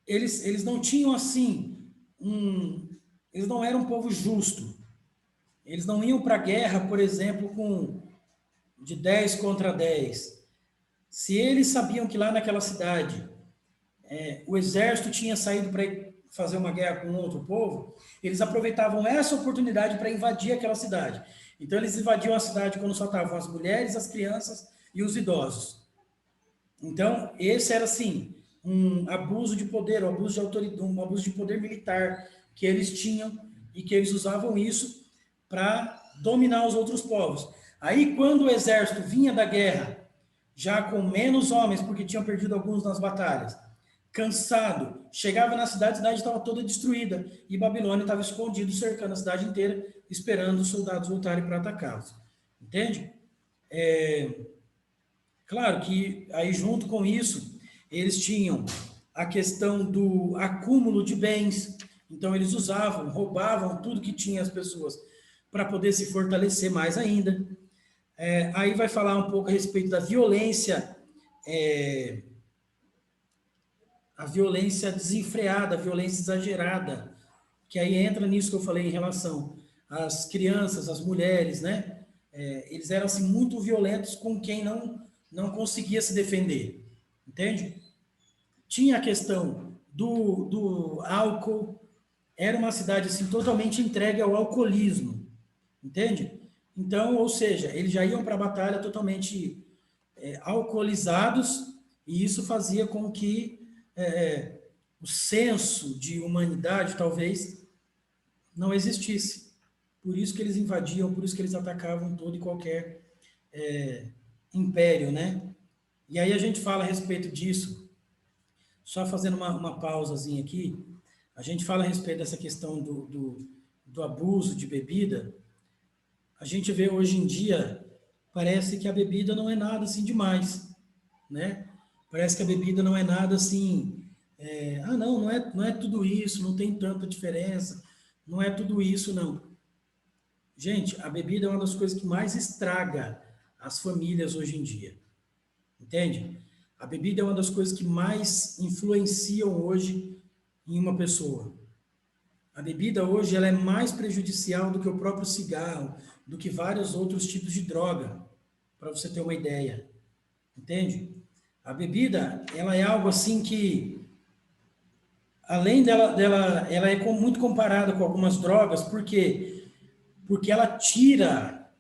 Eles não tinham assim eles não eram um povo justo. Eles não iam para a guerra, por exemplo, de 10 contra 10. Se eles sabiam que lá naquela cidade o exército tinha saído para fazer uma guerra com outro povo, eles aproveitavam essa oportunidade para invadir aquela cidade. Então, eles invadiam a cidade quando só estavam as mulheres, as crianças e os idosos. Então, esse era, assim, um abuso de poder, um abuso de autoridade, um abuso de poder militar que eles tinham e que eles usavam isso para dominar os outros povos. Aí, quando o exército vinha da guerra, já com menos homens, porque tinham perdido alguns nas batalhas, cansado, chegava na cidade, a cidade estava toda destruída, e Babilônia estava escondido, cercando a cidade inteira, esperando os soldados voltarem para atacá-los. Entende? Claro que aí junto com isso, eles tinham a questão do acúmulo de bens, então eles roubavam tudo que tinha as pessoas para poder se fortalecer mais ainda. Aí vai falar um pouco a respeito da violência, a violência desenfreada, a violência exagerada, que aí entra nisso que eu falei em relação às crianças, às mulheres, né? Eles eram assim, muito violentos com quem não conseguia se defender, entende? Tinha a questão do álcool, era uma cidade assim, totalmente entregue ao alcoolismo, entende? Então, ou seja, eles já iam para a batalha totalmente alcoolizados, e isso fazia com que o senso de humanidade talvez não existisse. Por isso que eles invadiam, por isso que eles atacavam todo e qualquer império, né? E aí a gente fala a respeito disso, só fazendo uma pausazinha aqui, a gente fala a respeito dessa questão do abuso de bebida. A gente vê hoje em dia, parece que a bebida não é nada assim demais, né? Parece que a bebida não é nada assim, não é tudo isso, não tem tanta diferença, não é tudo isso, não. Gente, a bebida é uma das coisas que mais estraga as famílias hoje em dia, entende? A bebida é uma das coisas que mais influenciam hoje em uma pessoa. A bebida hoje ela é mais prejudicial do que o próprio cigarro, do que vários outros tipos de droga, para você ter uma ideia, entende? A bebida, ela é algo assim que, além ela é muito comparada com algumas drogas, por quê? Porque ela tira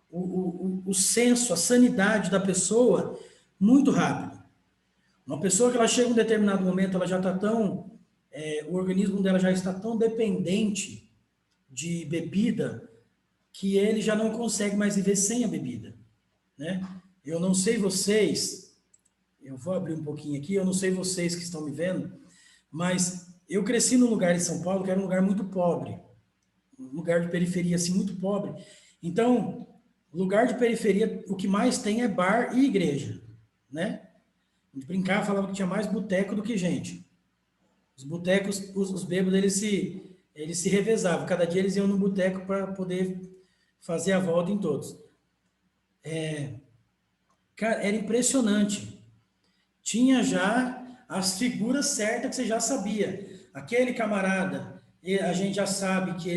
o senso, a sanidade da pessoa muito rápido. Uma pessoa que ela chega em um determinado momento, ela já está tão, o organismo dela já está tão dependente de bebida, que ele já não consegue mais viver sem a bebida, né? Eu não sei vocês, eu vou abrir um pouquinho aqui, eu não sei vocês que estão me vendo, mas eu cresci num lugar em São Paulo que era um lugar muito pobre, um lugar de periferia assim muito pobre. Então, lugar de periferia, o que mais tem é bar e igreja, né? A gente brincava, falava que tinha mais boteco do que gente. Os botecos, os bêbados, eles se revezavam. Cada dia eles iam no boteco para poder fazer a volta em todos. Cara, era impressionante. Tinha já as figuras certas que você já sabia. Aquele camarada, a gente já sabe que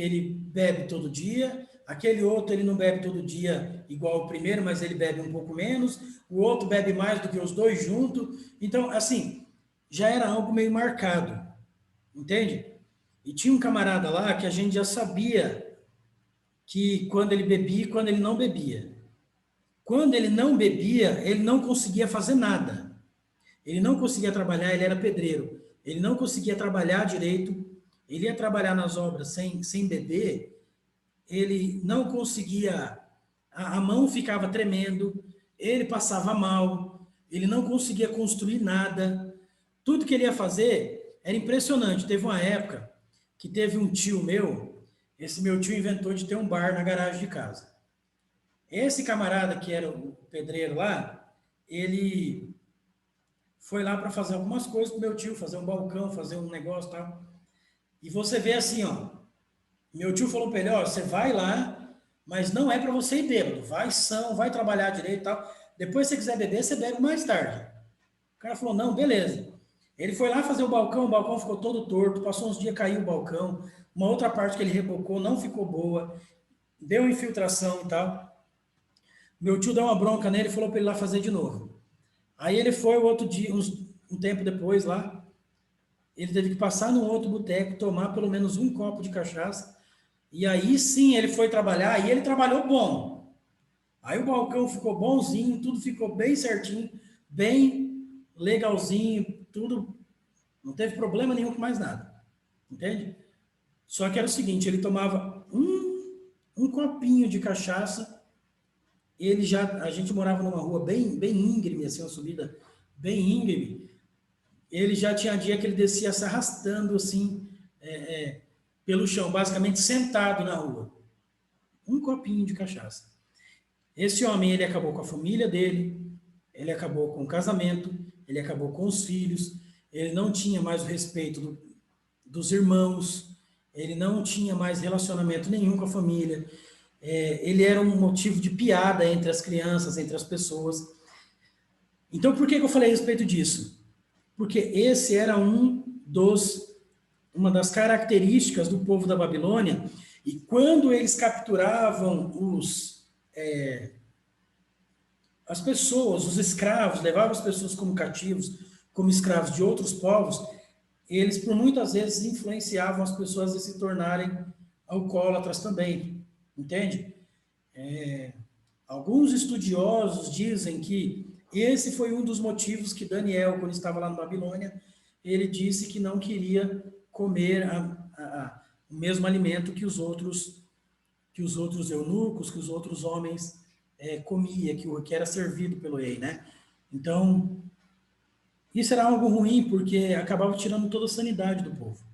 ele bebe todo dia. Aquele outro, ele não bebe todo dia igual o primeiro, mas ele bebe um pouco menos. O outro bebe mais do que os dois juntos. Então, assim, já era algo meio marcado. Entende? E tinha um camarada lá que a gente já sabia que quando ele bebia e quando ele não bebia. Quando ele não bebia, ele não conseguia fazer nada. Ele não conseguia trabalhar, ele era pedreiro. Ele não conseguia trabalhar direito. Ele ia trabalhar nas obras sem beber. Ele não conseguia, a mão ficava tremendo, ele passava mal, ele não conseguia construir nada. Tudo que ele ia fazer era impressionante. Teve uma época que teve um tio meu, esse meu tio inventou de ter um bar na garagem de casa. Esse camarada que era o pedreiro lá, ele foi lá para fazer algumas coisas com meu tio, fazer um balcão, fazer um negócio e tal. E você vê assim, ó, meu tio falou para ele, ó, você vai lá, mas não é para você ir bêbado, vai são, vai trabalhar direito e tal. Depois, se você quiser beber, você bebe mais tarde. O cara falou, não, beleza. Ele foi lá fazer o balcão ficou todo torto, passou uns dias, caiu o balcão, uma outra parte que ele rebocou não ficou boa, deu infiltração e tal. Meu tio deu uma bronca nele e falou para ele lá fazer de novo. Aí ele foi o outro dia, um tempo depois lá, ele teve que passar num outro boteco, tomar pelo menos um copo de cachaça, e aí sim ele foi trabalhar, e ele trabalhou bom. Aí o balcão ficou bonzinho, tudo ficou bem certinho, bem legalzinho, tudo, não teve problema nenhum com mais nada, entende? Só que era o seguinte, ele tomava um copinho de cachaça, a gente morava numa rua bem íngreme, assim, uma subida bem íngreme, ele já tinha dia que ele descia se arrastando, assim, pelo chão, basicamente sentado na rua. Um copinho de cachaça. Esse homem, ele acabou com a família dele, ele acabou com o casamento, ele acabou com os filhos, ele não tinha mais o respeito dos irmãos, ele não tinha mais relacionamento nenhum com a família, ele era um motivo de piada entre as crianças, entre as pessoas. Então, por que eu falei a respeito disso? Porque esse era uma das características do povo da Babilônia, e quando eles capturavam as pessoas, os escravos, levavam as pessoas como cativos, como escravos de outros povos, eles, por muitas vezes, influenciavam as pessoas a se tornarem alcoólatras também, entende? Alguns estudiosos dizem que esse foi um dos motivos que Daniel, quando estava lá na Babilônia, ele disse que não queria comer o mesmo alimento que os outros eunucos, que os outros homens comia, que era servido pelo rei, né? Então, isso era algo ruim, porque acabava tirando toda a sanidade do povo.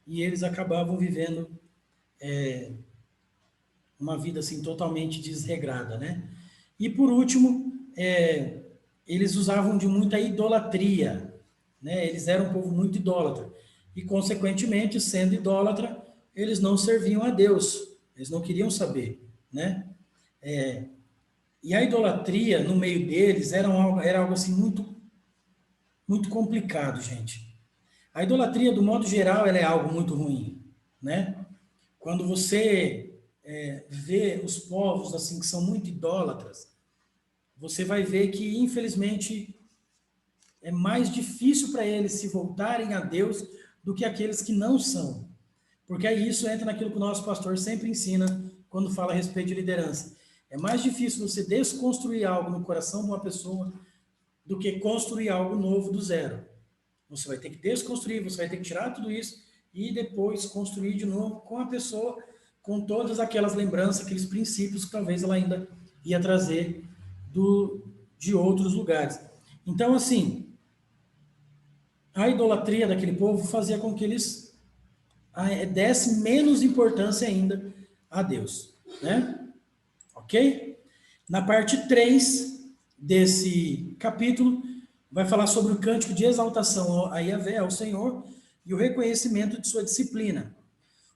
E eles acabavam vivendo uma vida assim totalmente desregrada, né? E por último, eles usavam de muita idolatria, né? Eles eram um povo muito idólatra. E, consequentemente, sendo idólatra, eles não serviam a Deus. Eles não queriam saber, né? E a idolatria, no meio deles, era algo assim muito, muito complicado, gente. A idolatria, do modo geral, ela é algo muito ruim, né? Quando você vê os povos assim que são muito idólatras, você vai ver que, infelizmente, é mais difícil para eles se voltarem a Deus do que aqueles que não são. Porque aí isso entra naquilo que o nosso pastor sempre ensina quando fala a respeito de liderança. É mais difícil você desconstruir algo no coração de uma pessoa do que construir algo novo do zero. Você vai ter que desconstruir, você vai ter que tirar tudo isso e depois construir de novo com a pessoa, com todas aquelas lembranças, aqueles princípios que talvez ela ainda ia trazer de outros lugares. Então, assim, a idolatria daquele povo fazia com que eles dessem menos importância ainda a Deus, né? Ok? Na parte 3 desse capítulo, vai falar sobre o cântico de exaltação a Yahvé, ao Senhor, e o reconhecimento de sua disciplina.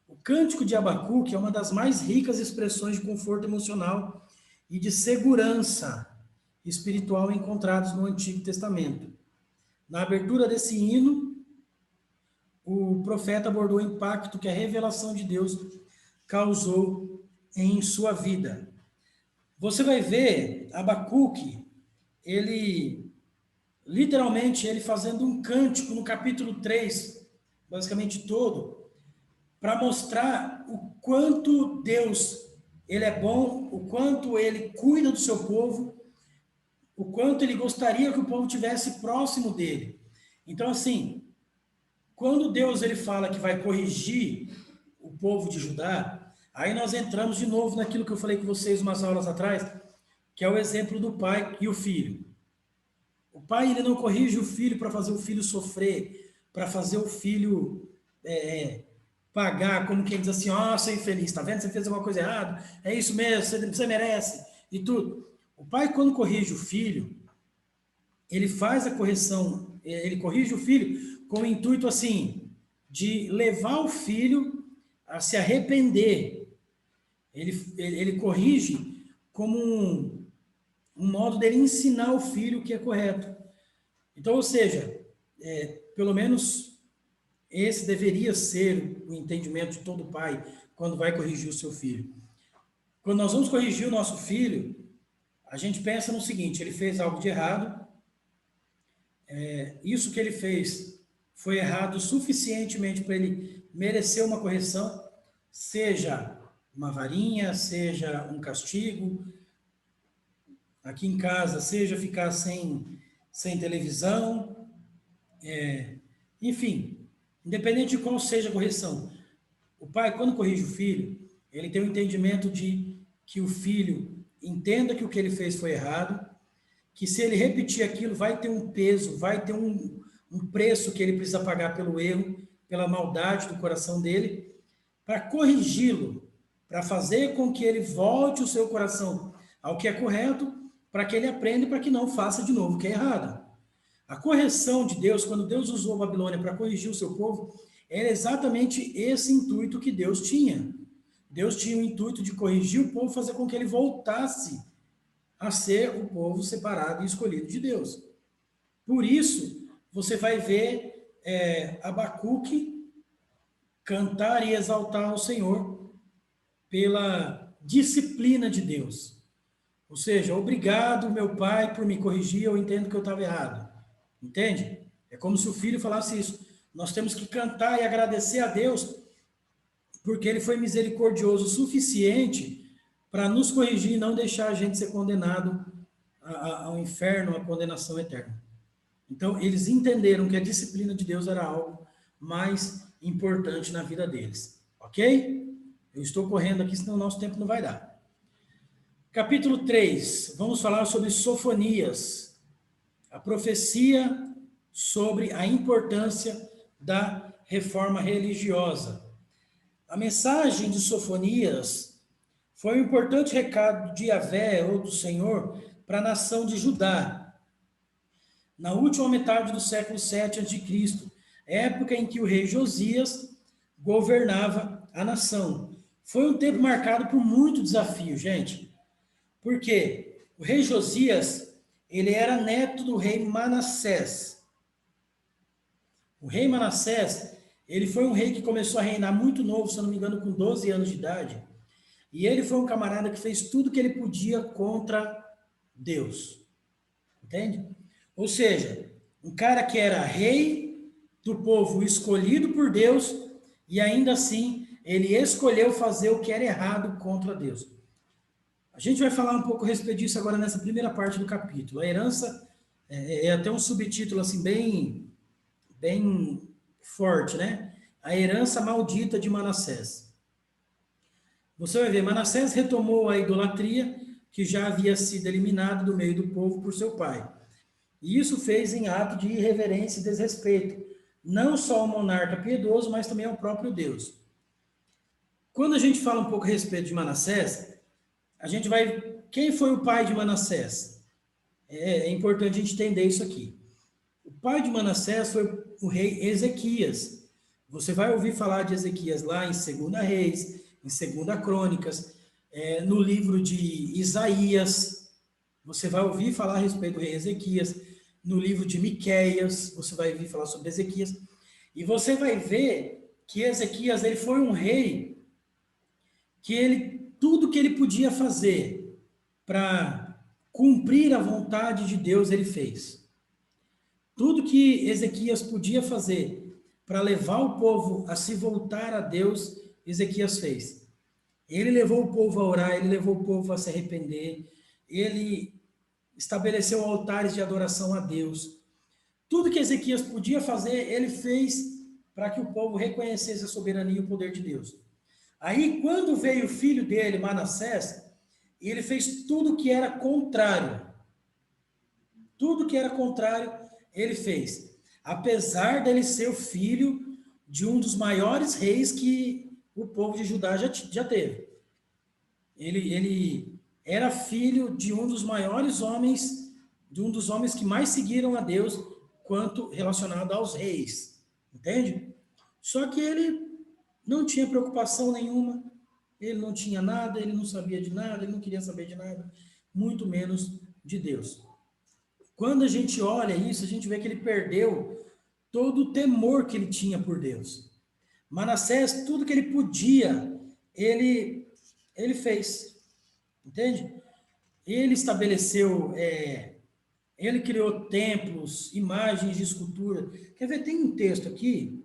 O cântico de Abacuque é uma das mais ricas expressões de conforto emocional e de segurança espiritual encontrados no Antigo Testamento. Na abertura desse hino, o profeta abordou o impacto que a revelação de Deus causou em sua vida. Você vai ver Abacuque, literalmente, ele fazendo um cântico no capítulo 3, basicamente todo, para mostrar o quanto Deus ele é bom, o quanto ele cuida do seu povo, o quanto ele gostaria que o povo tivesse próximo dele. Então, assim, quando Deus ele fala que vai corrigir o povo de Judá, aí nós entramos de novo naquilo que eu falei com vocês umas aulas atrás, que é o exemplo do pai e o filho. O pai ele não corrige o filho para fazer o filho sofrer, para fazer o filho pagar, como quem diz assim, seu infeliz, tá vendo? Você fez alguma coisa errada, é isso mesmo, você merece, e tudo. O pai, quando corrige o filho, ele faz a correção, ele corrige o filho com o intuito, assim, de levar o filho a se arrepender. Ele corrige como um modo dele ensinar o filho o que é correto. Então, ou seja, pelo menos esse deveria ser o entendimento de todo pai quando vai corrigir o seu filho. Quando nós vamos corrigir o nosso filho, a gente pensa no seguinte: ele fez algo de errado, isso que ele fez foi errado suficientemente para ele merecer uma correção, seja uma varinha, seja um castigo, aqui em casa, seja ficar sem televisão, enfim, independente de qual seja a correção. O pai, quando corrige o filho, ele tem o entendimento de que o filho entenda que o que ele fez foi errado, que se ele repetir aquilo, vai ter um peso, vai ter um preço que ele precisa pagar pelo erro, pela maldade do coração dele, para corrigi-lo, para fazer com que ele volte o seu coração ao que é correto, para que ele aprenda e para que não faça de novo o que é errado. A correção de Deus, quando Deus usou a Babilônia para corrigir o seu povo, era exatamente esse intuito que Deus tinha. Deus tinha o intuito de corrigir o povo, fazer com que ele voltasse a ser o povo separado e escolhido de Deus. Por isso, você vai ver Abacuque cantar e exaltar o Senhor pela disciplina de Deus. Ou seja, obrigado, meu pai, por me corrigir, eu entendo que eu estava errado. Entende? É como se o filho falasse isso. Nós temos que cantar e agradecer a Deus, porque ele foi misericordioso o suficiente para nos corrigir e não deixar a gente ser condenado ao inferno, à condenação eterna. Então, eles entenderam que a disciplina de Deus era algo mais importante na vida deles. Ok? Eu estou correndo aqui, senão o nosso tempo não vai dar. Capítulo 3, vamos falar sobre Sofonias, a profecia sobre a importância da reforma religiosa. A mensagem de Sofonias foi um importante recado de Yahvé, ou do Senhor, para a nação de Judá, na última metade do século 7 a.C., época em que o rei Josias governava a nação. Foi um tempo marcado por muito desafio, gente. Porque o rei Josias, ele era neto do rei Manassés. O rei Manassés, ele foi um rei que começou a reinar muito novo, se eu não me engano, com 12 anos de idade. E ele foi um camarada que fez tudo que ele podia contra Deus. Entende? Ou seja, um cara que era rei do povo escolhido por Deus e ainda assim ele escolheu fazer o que era errado contra Deus. A gente vai falar um pouco a respeito disso agora nessa primeira parte do capítulo. A herança é até um subtítulo assim bem forte, né? A herança maldita de Manassés. Você vai ver, Manassés retomou a idolatria que já havia sido eliminada do meio do povo por seu pai. E isso fez em ato de irreverência e desrespeito, não só ao monarca piedoso, mas também ao próprio Deus. Quando a gente fala um pouco a respeito de Manassés, a gente vai... Quem foi o pai de Manassés? É importante a gente entender isso aqui. O pai de Manassés foi o rei Ezequias. Você vai ouvir falar de Ezequias lá em 2 Reis, em 2 Crônicas, no livro de Isaías. Você vai ouvir falar a respeito do rei Ezequias. No livro de Miqueias, você vai ouvir falar sobre Ezequias. E você vai ver que Ezequias ele foi um rei que tudo que ele podia fazer para cumprir a vontade de Deus, ele fez. Tudo que Ezequias podia fazer para levar o povo a se voltar a Deus, Ezequias fez. Ele levou o povo a orar, ele levou o povo a se arrepender, ele estabeleceu altares de adoração a Deus. Tudo que Ezequias podia fazer, ele fez para que o povo reconhecesse a soberania e o poder de Deus. Aí, quando veio o filho dele, Manassés, ele fez tudo que era contrário. Tudo que era contrário, ele fez. Apesar dele ser o filho de um dos maiores reis que o povo de Judá já teve. Ele era filho de um dos maiores homens, de um dos homens que mais seguiram a Deus quanto relacionado aos reis. Entende? Só que ele não tinha preocupação nenhuma, ele não tinha nada, ele não sabia de nada, ele não queria saber de nada, muito menos de Deus. Quando a gente olha isso, a gente vê que ele perdeu todo o temor que ele tinha por Deus. Manassés, tudo que ele podia, ele fez. Entende? Ele estabeleceu, ele criou templos, imagens de escultura. Quer ver? Tem um texto aqui,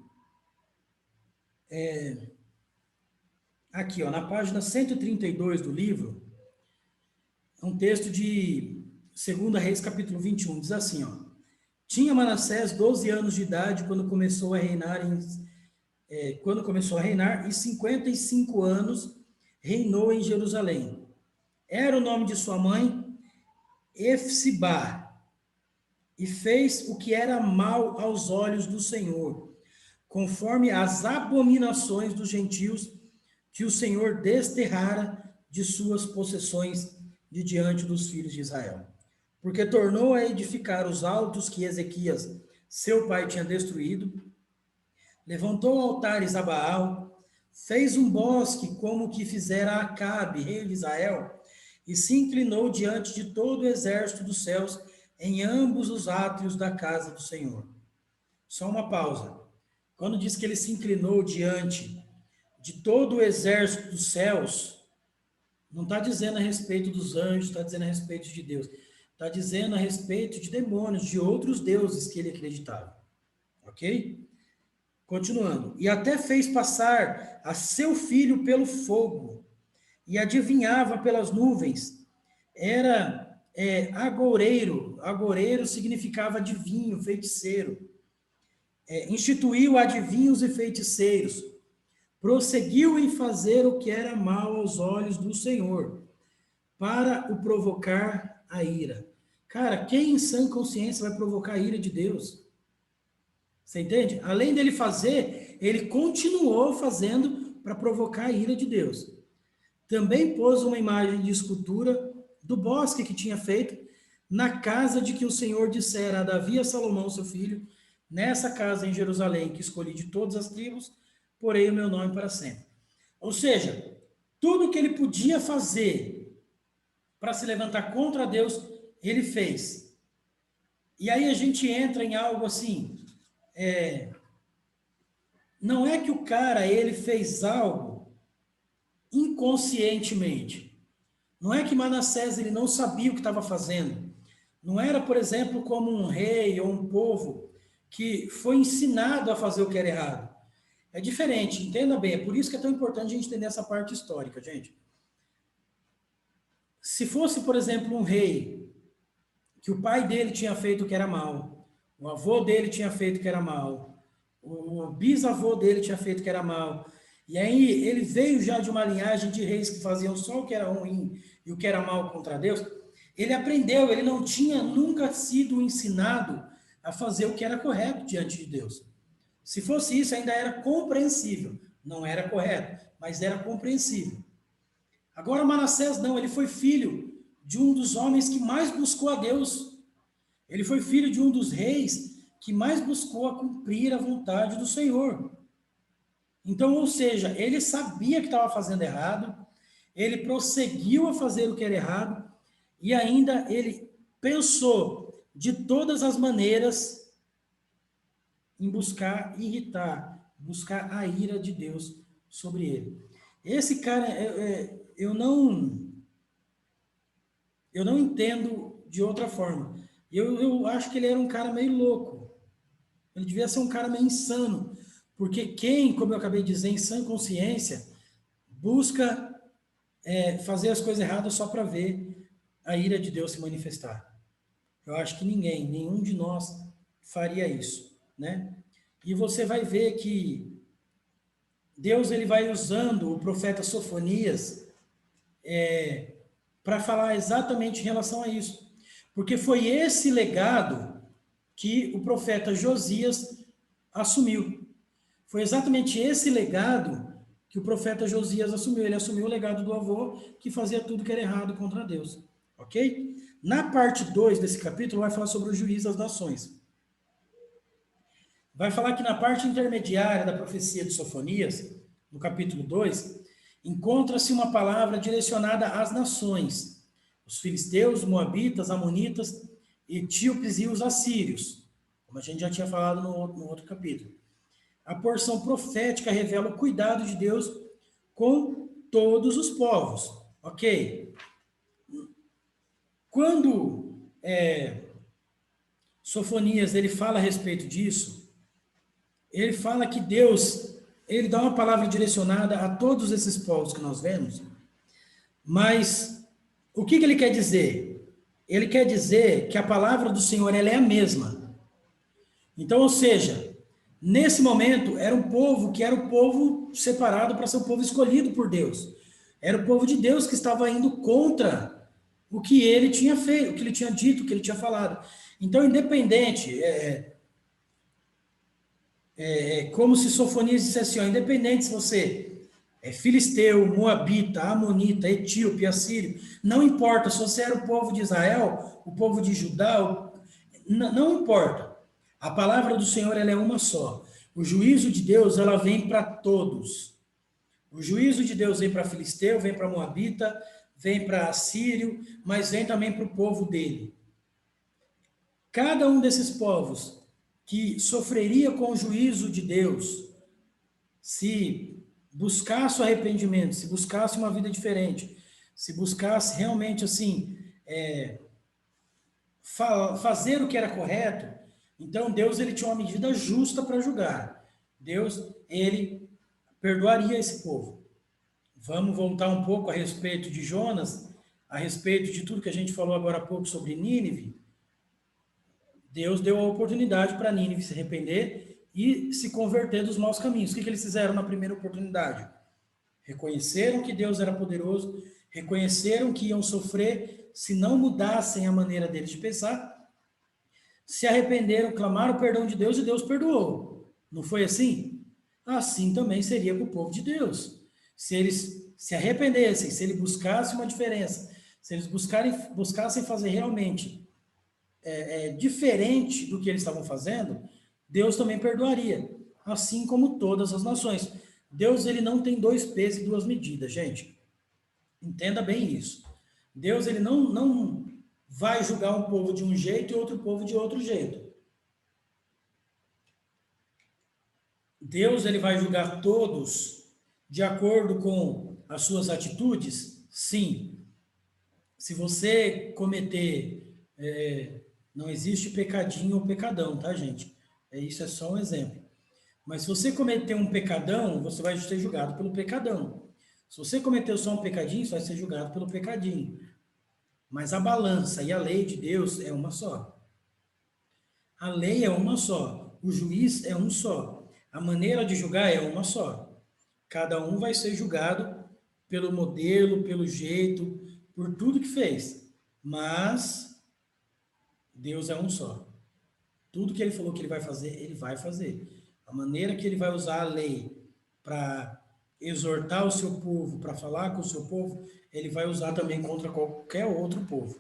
aqui, ó, na página 132 do livro, é um texto de 2 Reis, capítulo 21, diz assim, ó: tinha Manassés 12 anos de idade quando começou a reinar, e 55 anos reinou em Jerusalém. Era o nome de sua mãe, Efsibá, e fez o que era mal aos olhos do Senhor, conforme as abominações dos gentios que o Senhor desterrara de suas possessões de diante dos filhos de Israel. Porque tornou a edificar os altos que Ezequias, seu pai, tinha destruído, levantou altares a Baal, fez um bosque como o que fizera Acabe, rei de Israel, e se inclinou diante de todo o exército dos céus em ambos os átrios da casa do Senhor. Só uma pausa. Quando diz que ele se inclinou diante de todo o exército dos céus, não está dizendo a respeito dos anjos, está dizendo a respeito de Deus. Está dizendo a respeito de demônios, de outros deuses que ele acreditava. Ok? Continuando. E até fez passar a seu filho pelo fogo, e adivinhava pelas nuvens. Era agoureiro. Agoureiro significava adivinho, feiticeiro. Instituiu adivinhos e feiticeiros. Prosseguiu em fazer o que era mal aos olhos do Senhor, para o provocar a ira. Cara, quem em sã consciência vai provocar a ira de Deus? Você entende? Além dele fazer, ele continuou fazendo para provocar a ira de Deus. Também pôs uma imagem de escultura do bosque que tinha feito na casa de que o Senhor dissera a Davi e a Salomão, seu filho, nessa casa em Jerusalém, que escolhi de todas as tribos, porei o meu nome para sempre. Ou seja, tudo que ele podia fazer para se levantar contra Deus, ele fez. E aí a gente entra em algo assim, não é que o cara, ele fez algo inconscientemente. Não é que Manassés, ele não sabia o que estava fazendo. Não era, por exemplo, como um rei ou um povo que foi ensinado a fazer o que era errado. É diferente, entenda bem. É por isso que é tão importante a gente entender essa parte histórica, gente. Se fosse, por exemplo, um rei, que o pai dele tinha feito o que era mal, o avô dele tinha feito o que era mal, o bisavô dele tinha feito o que era mal, e aí ele veio já de uma linhagem de reis que faziam só o que era ruim e o que era mal contra Deus, ele aprendeu, ele não tinha nunca sido ensinado a fazer o que era correto diante de Deus. Se fosse isso, ainda era compreensível. Não era correto, mas era compreensível. Agora Manassés não, ele foi filho de um dos homens que mais buscou a Deus. Ele foi filho de um dos reis que mais buscou a cumprir a vontade do Senhor. Então, ou seja, ele sabia que estava fazendo errado, ele prosseguiu a fazer o que era errado, e ainda ele pensou de todas as maneiras em buscar irritar, buscar a ira de Deus sobre ele. Esse cara, eu não entendo de outra forma. Eu acho que ele era um cara meio louco. Ele devia ser um cara meio insano. Porque quem, como eu acabei de dizer, em sã consciência, busca fazer as coisas erradas só para ver a ira de Deus se manifestar. Eu acho que nenhum de nós faria isso, né? E você vai ver que Deus ele vai usando o profeta Sofonias para falar exatamente em relação a isso. Porque foi esse legado que o profeta Josias assumiu. Foi exatamente esse legado que o profeta Josias assumiu. Ele assumiu o legado do avô, que fazia tudo que era errado contra Deus. Ok? Na parte 2 desse capítulo, vai falar sobre o juiz das nações. Vai falar que na parte intermediária da profecia de Sofonias, no capítulo 2, encontra-se uma palavra direcionada às nações. Os filisteus, moabitas, amonitas, etíopes e os assírios. Como a gente já tinha falado no outro capítulo. A porção profética revela o cuidado de Deus com todos os povos. Ok? Quando Sofonias ele fala a respeito disso, ele fala que Deus ele dá uma palavra direcionada a todos esses povos que nós vemos, mas o que ele quer dizer? Ele quer dizer que a palavra do Senhor ela é a mesma. Então, ou seja, nesse momento, era um povo que era o povo separado para ser o povo escolhido por Deus. Era o povo de Deus que estava indo contra o que ele tinha feito, o que ele tinha dito, o que ele tinha falado. Então, independente, como se Sofonias dissesse assim, independente se você é filisteu, moabita, amonita, etíope, assírio, não importa, se você era o povo de Israel, o povo de Judá, não importa. A palavra do Senhor ela é uma só. O juízo de Deus ela vem para todos. O juízo de Deus vem para Filisteu, vem para Moabita, vem para Assírio, mas vem também para o povo dele. Cada um desses povos que sofreria com o juízo de Deus, se buscasse o arrependimento, se buscasse uma vida diferente, se buscasse realmente assim, fazer o que era correto, então Deus ele tinha uma medida justa para julgar. Deus, ele perdoaria esse povo. Vamos voltar um pouco a respeito de Jonas, a respeito de tudo que a gente falou agora há pouco sobre Nínive. Deus deu a oportunidade para Nínive se arrepender e se converter dos maus caminhos. O que eles fizeram na primeira oportunidade? Reconheceram que Deus era poderoso, reconheceram que iam sofrer se não mudassem a maneira deles de pensar, se arrependeram, clamaram o perdão de Deus e Deus perdoou. Não foi assim? Assim também seria com o povo de Deus. Se eles se arrependessem, se ele buscasse uma diferença, se eles buscassem fazer realmente diferente do que eles estavam fazendo, Deus também perdoaria, assim como todas as nações. Deus ele não tem dois pesos e duas medidas, gente. Entenda bem isso. Deus ele não vai julgar um povo de um jeito e outro povo de outro jeito. Deus ele vai julgar todos de acordo com as suas atitudes? Sim. Se você cometer... não existe pecadinho ou pecadão, tá, gente? Isso é só um exemplo. Mas se você cometer um pecadão, você vai ser julgado pelo pecadão. Se você cometeu só um pecadinho, você vai ser julgado pelo pecadinho. Mas a balança e a lei de Deus é uma só. A lei é uma só. O juiz é um só. A maneira de julgar é uma só. Cada um vai ser julgado pelo modelo, pelo jeito, por tudo que fez. Mas Deus é um só. Tudo que ele falou que ele vai fazer, ele vai fazer. A maneira que ele vai usar a lei para exortar o seu povo, para falar com o seu povo, ele vai usar também contra qualquer outro povo.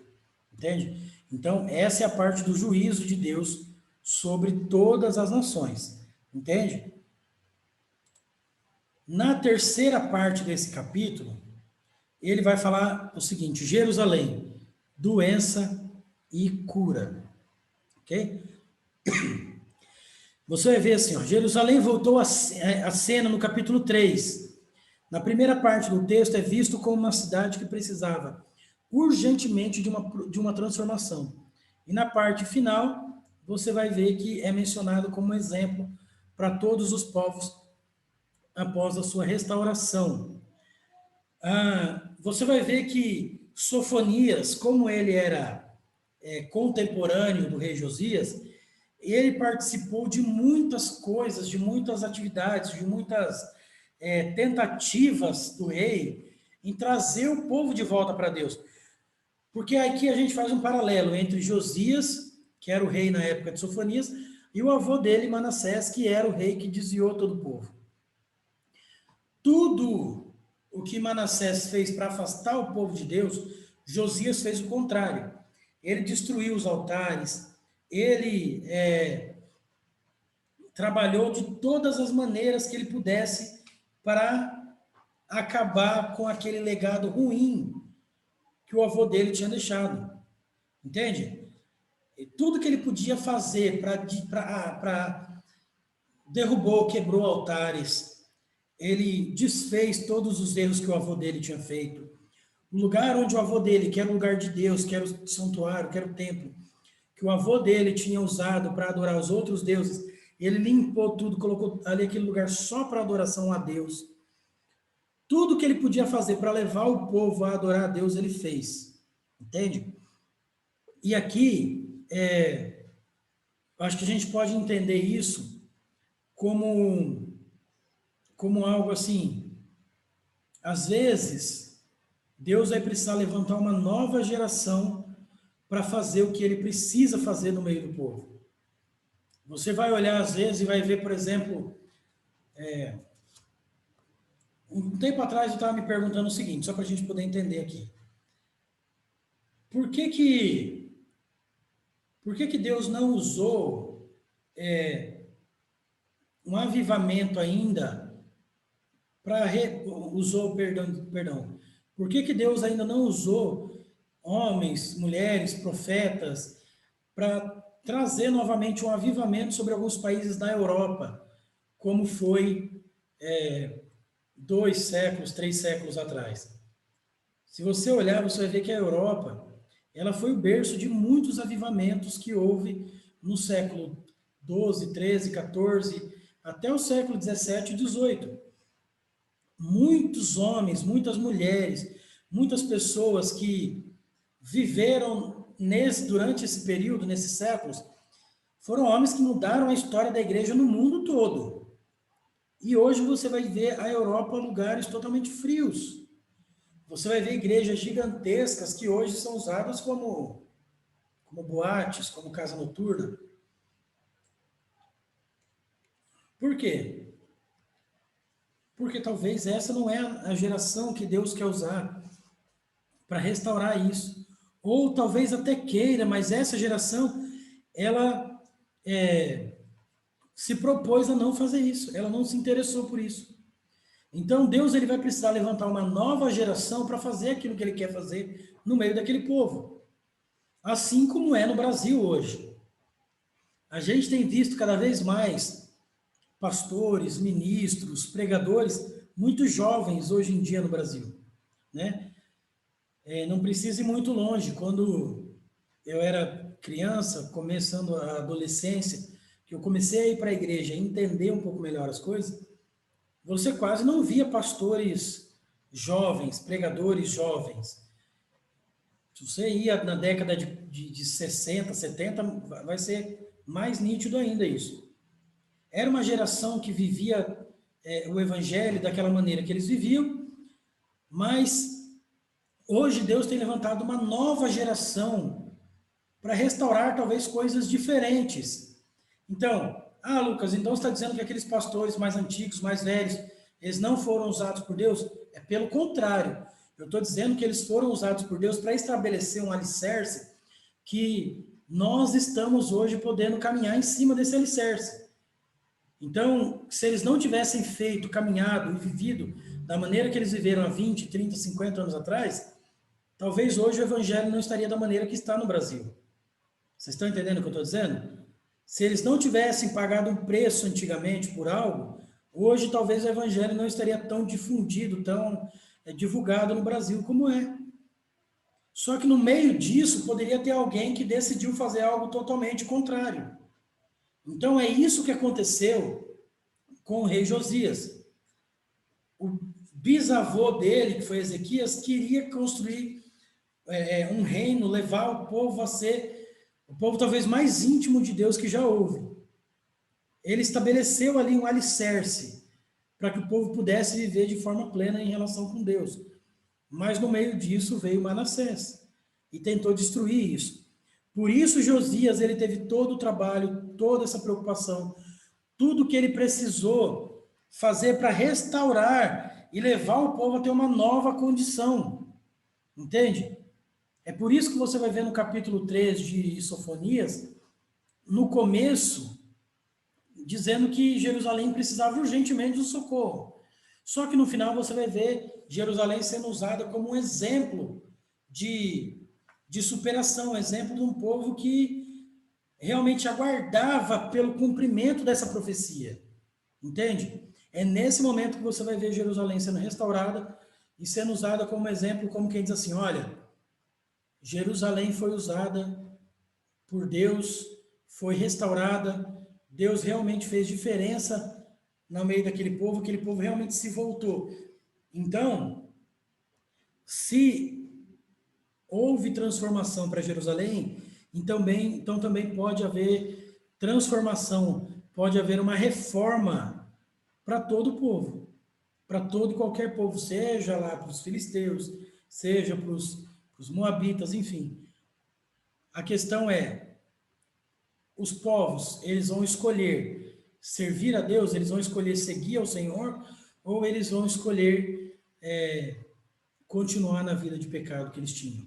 Entende? Então, essa é a parte do juízo de Deus sobre todas as nações. Entende? Na terceira parte desse capítulo, ele vai falar o seguinte: Jerusalém, doença e cura. Ok? Você vai ver assim, ó, Jerusalém voltou à cena no capítulo 3. Na primeira parte do texto é visto como uma cidade que precisava urgentemente de uma transformação. E na parte final, você vai ver que é mencionado como exemplo para todos os povos após a sua restauração. Você vai ver que Sofonias, como ele era contemporâneo do rei Josias, ele participou de muitas coisas, de muitas atividades, de muitas tentativas do rei em trazer o povo de volta para Deus. Porque aqui a gente faz um paralelo entre Josias, que era o rei na época de Sofonias, e o avô dele, Manassés, que era o rei que desviou todo o povo. Tudo o que Manassés fez para afastar o povo de Deus, Josias fez o contrário. Ele destruiu os altares, ele trabalhou de todas as maneiras que ele pudesse para acabar com aquele legado ruim que o avô dele tinha deixado. Entende? E tudo que ele podia fazer para derrubou, quebrou altares, ele desfez todos os erros que o avô dele tinha feito. O lugar onde o avô dele, que era o lugar de Deus, que era o santuário, que era o templo, que o avô dele tinha usado para adorar os outros deuses, ele limpou tudo, colocou ali aquele lugar só para adoração a Deus. Tudo que ele podia fazer para levar o povo a adorar a Deus, ele fez. Entende? E aqui, acho que a gente pode entender isso como algo assim. Às vezes, Deus vai precisar levantar uma nova geração para fazer o que ele precisa fazer no meio do povo. Você vai olhar às vezes e vai ver, por exemplo, um tempo atrás eu estava me perguntando o seguinte, só para a gente poder entender aqui. Por que Deus não usou um avivamento ainda perdão. Por que Deus ainda não usou homens, mulheres, profetas para trazer novamente um avivamento sobre alguns países da Europa, como foi 2 séculos, 3 séculos atrás? Se você olhar, você vai ver que a Europa, ela foi o berço de muitos avivamentos que houve no século 12, 13, 14, até o século 17 e 18. Muitos homens, muitas mulheres, muitas pessoas que viveram durante esse período, nesses séculos, foram homens que mudaram a história da igreja no mundo todo. E hoje você vai ver a Europa lugares totalmente frios. Você vai ver igrejas gigantescas que hoje são usadas como boates, como casa noturna. Por quê? Porque talvez essa não é a geração que Deus quer usar para restaurar isso. Ou talvez até queira, mas essa geração, ela se propôs a não fazer isso. Ela não se interessou por isso. Então Deus ele vai precisar levantar uma nova geração para fazer aquilo que ele quer fazer no meio daquele povo. Assim como é no Brasil hoje. A gente tem visto cada vez mais pastores, ministros, pregadores, muito jovens hoje em dia no Brasil, né? Não precisa ir muito longe. Quando eu era criança, começando a adolescência, que eu comecei a ir para a igreja e entender um pouco melhor as coisas, você quase não via pastores jovens, pregadores jovens. Se você ia na década de 60, 70, vai ser mais nítido ainda isso. Era uma geração que vivia o evangelho daquela maneira que eles viviam, mas hoje Deus tem levantado uma nova geração para restaurar talvez coisas diferentes. Então, Lucas, então você está dizendo que aqueles pastores mais antigos, mais velhos, eles não foram usados por Deus? É pelo contrário. Eu estou dizendo que eles foram usados por Deus para estabelecer um alicerce que nós estamos hoje podendo caminhar em cima desse alicerce. Então, se eles não tivessem feito, caminhado e vivido da maneira que eles viveram há 20, 30, 50 anos atrás, talvez hoje o evangelho não estaria da maneira que está no Brasil. Vocês estão entendendo o que eu estou dizendo? Se eles não tivessem pagado um preço antigamente por algo, hoje talvez o evangelho não estaria tão difundido, tão divulgado no Brasil como é. Só que no meio disso poderia ter alguém que decidiu fazer algo totalmente contrário. Então é isso que aconteceu com o rei Josias. O bisavô dele, que foi Ezequias, queria construir um reino, levar o povo a ser o povo talvez mais íntimo de Deus que já houve. Ele estabeleceu ali um alicerce para que o povo pudesse viver de forma plena em relação com Deus. Mas no meio disso veio Manassés e tentou destruir isso. Por isso Josias ele teve todo o trabalho, toda essa preocupação, tudo que ele precisou fazer para restaurar e levar o povo a ter uma nova condição. Entende? É por isso que você vai ver no capítulo 3 de Sofonias, no começo, dizendo que Jerusalém precisava urgentemente do socorro. Só que no final você vai ver Jerusalém sendo usada como um exemplo de superação, um exemplo de um povo que realmente aguardava pelo cumprimento dessa profecia. Entende? É nesse momento que você vai ver Jerusalém sendo restaurada e sendo usada como exemplo, como quem diz assim, olha, Jerusalém foi usada por Deus, foi restaurada, Deus realmente fez diferença no meio daquele povo, aquele povo realmente se voltou. Então, se houve transformação para Jerusalém, então também pode haver transformação, pode haver uma reforma para todo o povo, para todo e qualquer povo, seja lá para os filisteus, seja para os moabitas, enfim. A questão é, os povos, eles vão escolher servir a Deus, eles vão escolher seguir ao Senhor, ou eles vão escolher continuar na vida de pecado que eles tinham.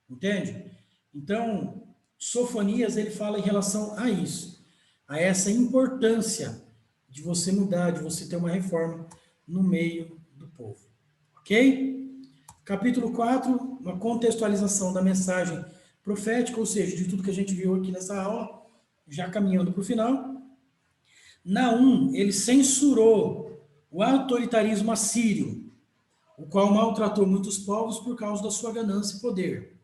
Entende? Então, Sofonias, ele fala em relação a isso, a essa importância de você mudar, de você ter uma reforma no meio povo. Ok? Capítulo 4, uma contextualização da mensagem profética, ou seja, de tudo que a gente viu aqui nessa aula, já caminhando para o final. Naum, ele censurou o autoritarismo assírio, o qual maltratou muitos povos por causa da sua ganância e poder.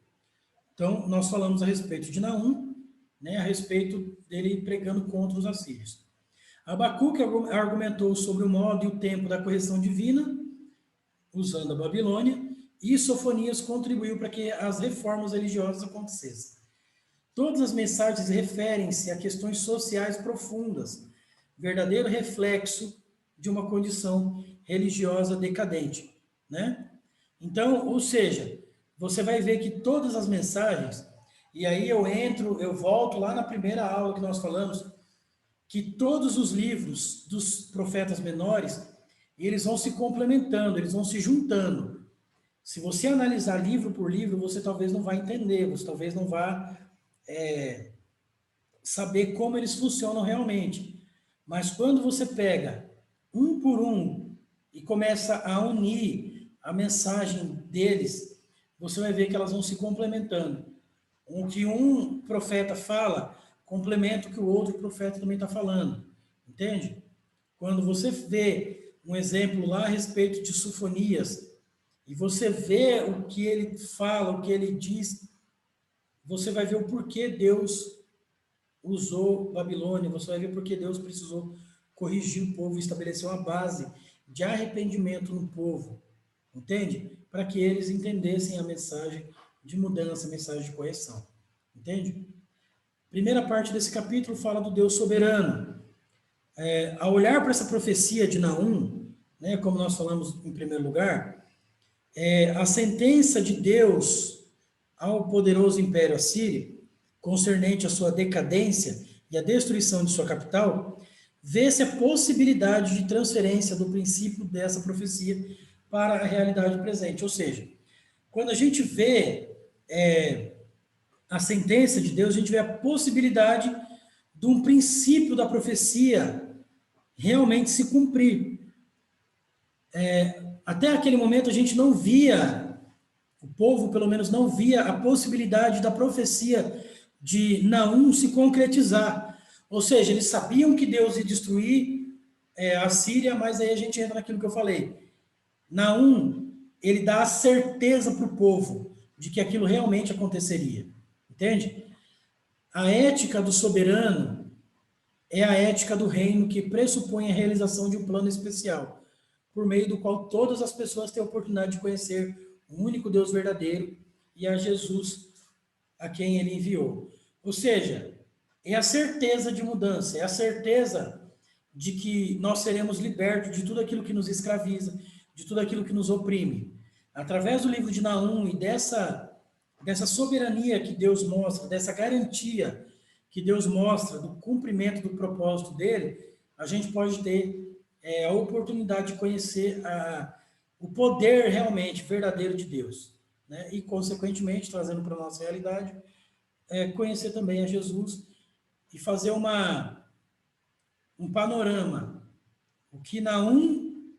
Então, nós falamos a respeito de Naum, né, a respeito dele pregando contra os assírios. Abacuque argumentou sobre o modo e o tempo da correção divina, usando a Babilônia, e Sofonias contribuiu para que as reformas religiosas acontecessem. Todas as mensagens referem-se a questões sociais profundas, verdadeiro reflexo de uma condição religiosa decadente, né? Então, ou seja, você vai ver que todas as mensagens, e aí eu volto lá na primeira aula que nós falamos, que todos os livros dos profetas menores, eles vão se complementando, eles vão se juntando. Se você analisar livro por livro, você talvez não vai entender, você talvez não vá saber como eles funcionam realmente. Mas quando você pega um por um e começa a unir a mensagem deles, você vai ver que elas vão se complementando. O que um profeta fala, complementa o que o outro profeta também está falando. Entende? Quando você vê um exemplo lá a respeito de Sofonias, e você vê o que ele fala, o que ele diz, você vai ver o porquê Deus usou Babilônia, você vai ver porque Deus precisou corrigir o povo e estabelecer uma base de arrependimento no povo, entende? Para que eles entendessem a mensagem de mudança, a mensagem de correção, entende? Primeira parte desse capítulo fala do Deus soberano. Ao olhar para essa profecia de Naum, né, como nós falamos em primeiro lugar, a sentença de Deus ao poderoso império assírio, concernente à sua decadência e à destruição de sua capital, vê-se a possibilidade de transferência do princípio dessa profecia para a realidade presente. Ou seja, quando a gente vê a sentença de Deus, a gente vê a possibilidade de um princípio da profecia realmente se cumprir. Até aquele momento a gente não via, o povo pelo menos não via a possibilidade da profecia de Naum se concretizar. Ou seja, eles sabiam que Deus ia destruir a Síria, mas aí a gente entra naquilo que eu falei. Naum, ele dá a certeza para o povo de que aquilo realmente aconteceria. Entende? A ética do soberano é a ética do reino que pressupõe a realização de um plano especial, por meio do qual todas as pessoas têm a oportunidade de conhecer o único Deus verdadeiro e a Jesus a quem ele enviou. Ou seja, é a certeza de mudança, é a certeza de que nós seremos libertos de tudo aquilo que nos escraviza, de tudo aquilo que nos oprime. Através do livro de Naum e dessa soberania que Deus mostra, dessa garantia que Deus mostra do cumprimento do propósito dele, a gente pode ter a oportunidade de conhecer o poder realmente verdadeiro de Deus, né? E, consequentemente, trazendo para a nossa realidade, conhecer também a Jesus e fazer um panorama. O que Naum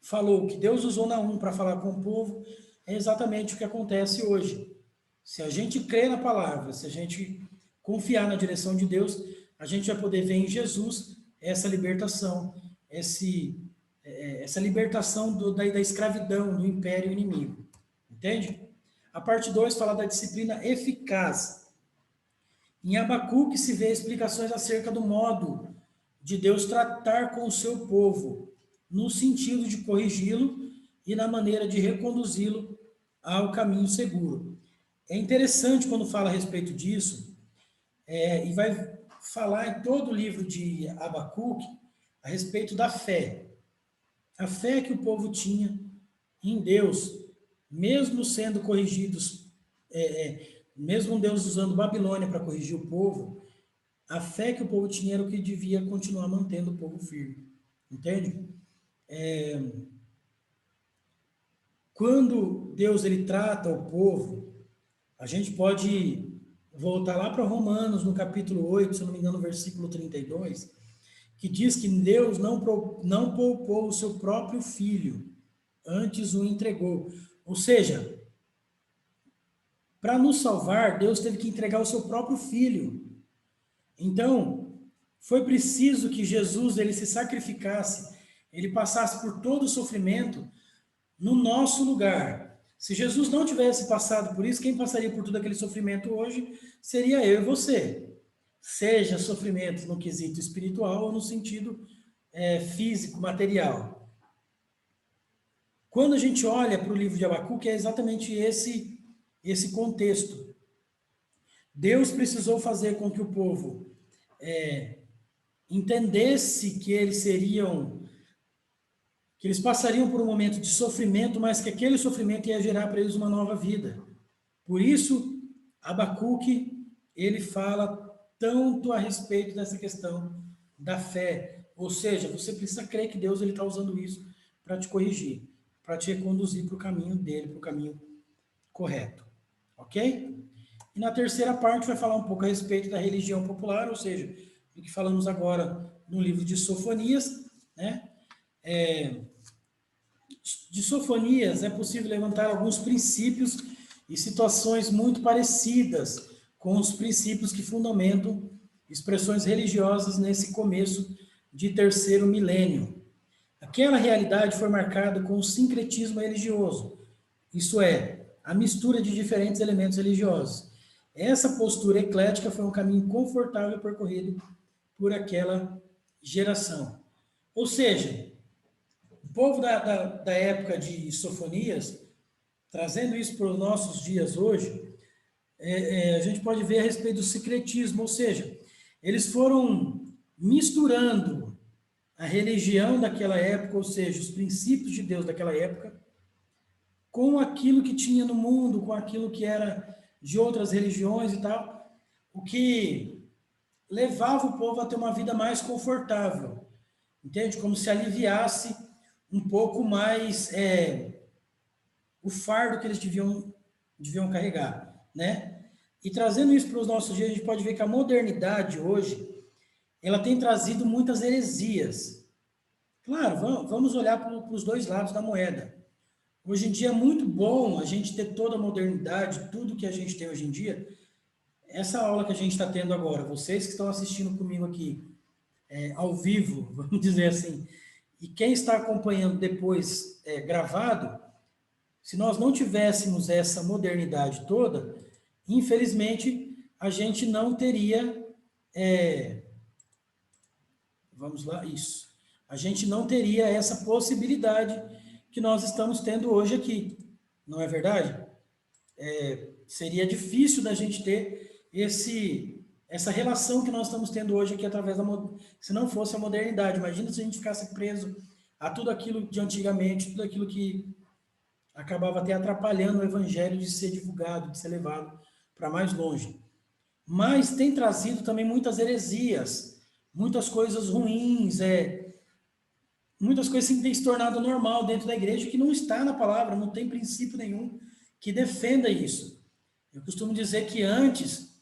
falou, o que Deus usou Naum para falar com o povo, é exatamente o que acontece hoje. Se a gente crer na palavra, se a gente confiar na direção de Deus, a gente vai poder ver em Jesus essa libertação, essa libertação da escravidão, do império inimigo. Entende? A parte 2 fala da disciplina eficaz. Em Abacuque se vê explicações acerca do modo de Deus tratar com o seu povo, no sentido de corrigi-lo e na maneira de reconduzi-lo ao caminho seguro. É interessante quando fala a respeito disso, e vai falar em todo o livro de Abacuque a respeito da fé. A fé que o povo tinha em Deus, mesmo sendo corrigidos, mesmo Deus usando Babilônia para corrigir o povo, a fé que o povo tinha era o que devia continuar mantendo o povo firme. Entende? Quando Deus ele trata o povo, a gente pode voltar lá para Romanos, no capítulo 8, se eu não me engano, no versículo 32, que diz que Deus não poupou o seu próprio filho. antes o entregou. Ou seja, para nos salvar, Deus teve que entregar o seu próprio filho. Então, foi preciso que Jesus ele se sacrificasse, ele passasse por todo o sofrimento no nosso lugar. Se Jesus não tivesse passado por isso, quem passaria por todo aquele sofrimento hoje seria eu e você. Seja sofrimento no quesito espiritual ou no sentido físico, material. Quando a gente olha para o livro de Abacuque, é exatamente esse contexto. Deus precisou fazer com que o povo entendesse que eles passariam por um momento de sofrimento, mas que aquele sofrimento ia gerar para eles uma nova vida. Por isso, Abacuque, ele fala tanto a respeito dessa questão da fé. Ou seja, você precisa crer que Deus está usando isso para te corrigir, para te reconduzir para o caminho dele, para o caminho correto. Ok? E na terceira parte vai falar um pouco a respeito da religião popular, ou seja, do que falamos agora no livro de Sofonias, né? De Sofonias é possível levantar alguns princípios e situações muito parecidas com os princípios que fundamentam expressões religiosas nesse começo de terceiro milênio. Aquela realidade foi marcada com o sincretismo religioso, isso é, a mistura de diferentes elementos religiosos. Essa postura eclética foi um caminho confortável percorrido por aquela geração. Ou seja, o povo da época de Sofonias, trazendo isso para os nossos dias hoje, a gente pode ver a respeito do secretismo, ou seja, eles foram misturando a religião daquela época, ou seja, os princípios de Deus daquela época, com aquilo que tinha no mundo, com aquilo que era de outras religiões e tal, o que levava o povo a ter uma vida mais confortável, entende? Como se aliviasse um pouco mais o fardo que eles deviam carregar, né? E trazendo isso para os nossos dias, a gente pode ver que a modernidade hoje, ela tem trazido muitas heresias. Claro, vamos olhar para os dois lados da moeda. Hoje em dia é muito bom a gente ter toda a modernidade, tudo que a gente tem hoje em dia. Essa aula que a gente está tendo agora, vocês que estão assistindo comigo aqui, ao vivo, vamos dizer assim, e quem está acompanhando depois gravado, se nós não tivéssemos essa modernidade toda, infelizmente, a gente não teria... vamos lá, isso. A gente não teria essa possibilidade que nós estamos tendo hoje aqui, não é verdade? Seria difícil da gente ter essa relação que nós estamos tendo hoje aqui através se não fosse a modernidade. Imagina se a gente ficasse preso a tudo aquilo de antigamente, tudo aquilo que acabava até atrapalhando o evangelho de ser divulgado, de ser levado para mais longe. Mas tem trazido também muitas heresias, muitas coisas ruins, muitas coisas que têm se tornado normal dentro da igreja que não está na palavra, não tem princípio nenhum que defenda isso. Eu costumo dizer que antes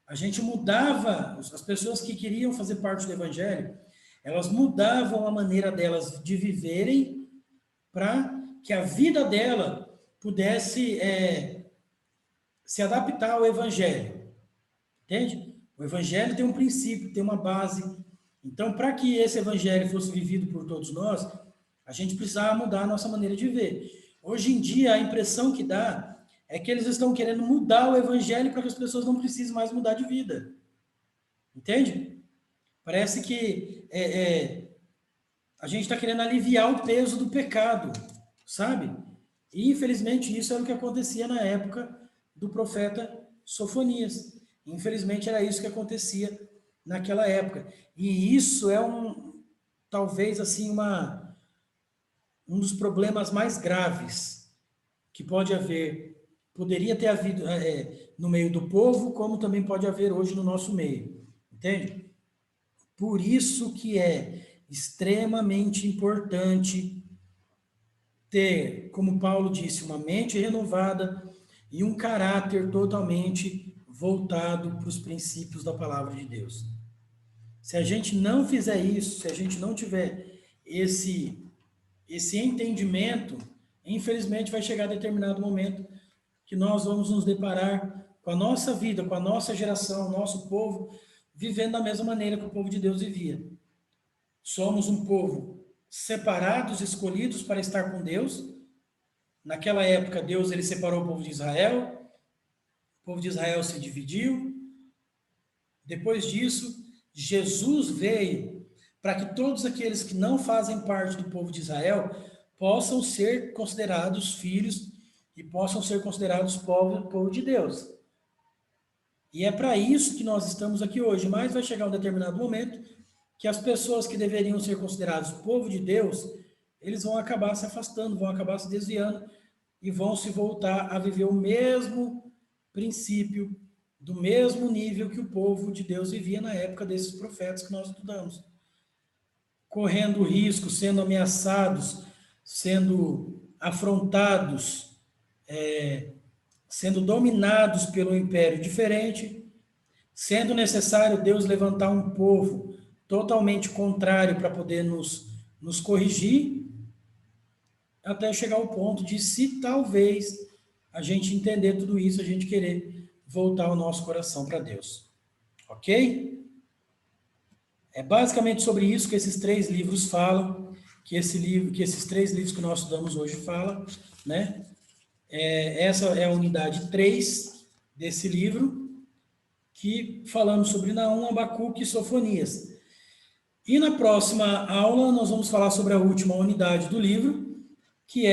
a gente mudava, as pessoas que queriam fazer parte do evangelho, elas mudavam a maneira delas de viverem para que a vida dela pudesse se adaptar ao evangelho. Entende? O evangelho tem um princípio, tem uma base. Então, para que esse evangelho fosse vivido por todos nós, a gente precisava mudar a nossa maneira de ver. Hoje em dia, a impressão que dá é que eles estão querendo mudar o evangelho para que as pessoas não precisem mais mudar de vida. Entende? Parece que a gente está querendo aliviar o peso do pecado, sabe? E, infelizmente, isso era o que acontecia na época do profeta Sofonias. Infelizmente, era isso que acontecia naquela época. E isso é talvez assim, um dos problemas mais graves que pode haver, poderia ter havido no meio do povo, como também pode haver hoje no nosso meio. Entende? Por isso que é extremamente importante ter, como Paulo disse, uma mente renovada e um caráter totalmente voltado para os princípios da palavra de Deus. Se a gente não fizer isso, se a gente não tiver esse esse entendimento, infelizmente, vai chegar a determinado momento que nós vamos nos deparar com a nossa vida, com a nossa geração, o nosso povo, vivendo da mesma maneira que o povo de Deus vivia. Somos um povo separados, escolhidos para estar com Deus. Naquela época, Deus ele separou o povo de Israel. O povo de Israel se dividiu. Depois disso, Jesus veio para que todos aqueles que não fazem parte do povo de Israel possam ser considerados filhos e possam ser considerados povo de Deus. E é para isso que nós estamos aqui hoje. Mas vai chegar um determinado momento que as pessoas que deveriam ser consideradas povo de Deus, eles vão acabar se afastando, vão acabar se desviando e vão se voltar a viver o mesmo princípio, do mesmo nível que o povo de Deus vivia na época desses profetas que nós estudamos. Correndo risco, sendo ameaçados, sendo afrontados, sendo dominados pelo império diferente, sendo necessário Deus levantar um povo totalmente contrário para poder nos corrigir, até chegar ao ponto de, se talvez a gente entender tudo isso, a gente querer voltar o nosso coração para Deus. Ok? É basicamente sobre isso que esses 3 livros falam, que esses 3 livros que nós estudamos hoje falam, né? Essa é a unidade 3 desse livro, que falamos sobre Naum, Abacuque e Sofonias. E na próxima aula nós vamos falar sobre a última unidade do livro, que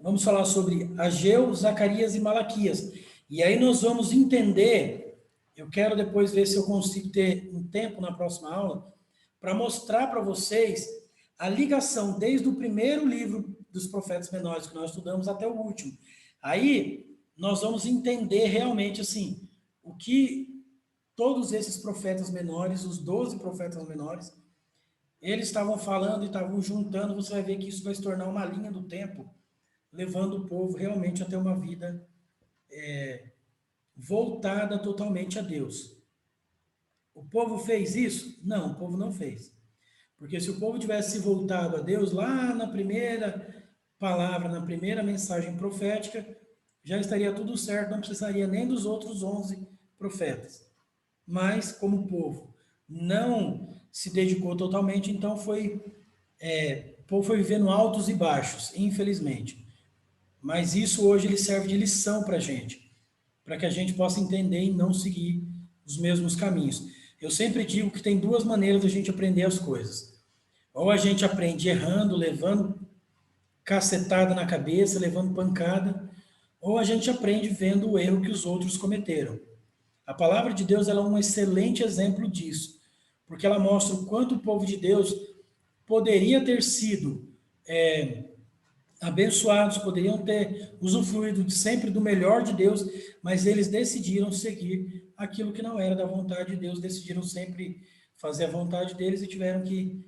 vamos falar sobre Ageu, Zacarias e Malaquias. E aí nós vamos entender, eu quero depois ver se eu consigo ter um tempo na próxima aula, para mostrar para vocês a ligação desde o primeiro livro dos profetas menores que nós estudamos até o último. Aí nós vamos entender realmente assim, o que todos esses profetas menores, os 12 profetas menores, eles estavam falando e estavam juntando. Você vai ver que isso vai se tornar uma linha do tempo, levando o povo realmente a ter uma vida voltada totalmente a Deus. O povo fez isso? Não, o povo não fez. Porque se o povo tivesse se voltado a Deus lá na primeira palavra, na primeira mensagem profética, já estaria tudo certo, não precisaria nem dos outros 11 profetas. Mas, como o povo não se dedicou totalmente, então o povo foi vivendo altos e baixos, infelizmente. Mas isso hoje ele serve de lição para a gente, para que a gente possa entender e não seguir os mesmos caminhos. Eu sempre digo que tem 2 maneiras de a gente aprender as coisas. Ou a gente aprende errando, levando cacetada na cabeça, levando pancada, ou a gente aprende vendo o erro que os outros cometeram. A palavra de Deus ela é um excelente exemplo disso, porque ela mostra o quanto o povo de Deus poderia ter sido abençoados, poderiam ter usufruído sempre do melhor de Deus, mas eles decidiram seguir aquilo que não era da vontade de Deus, decidiram sempre fazer a vontade deles e tiveram que,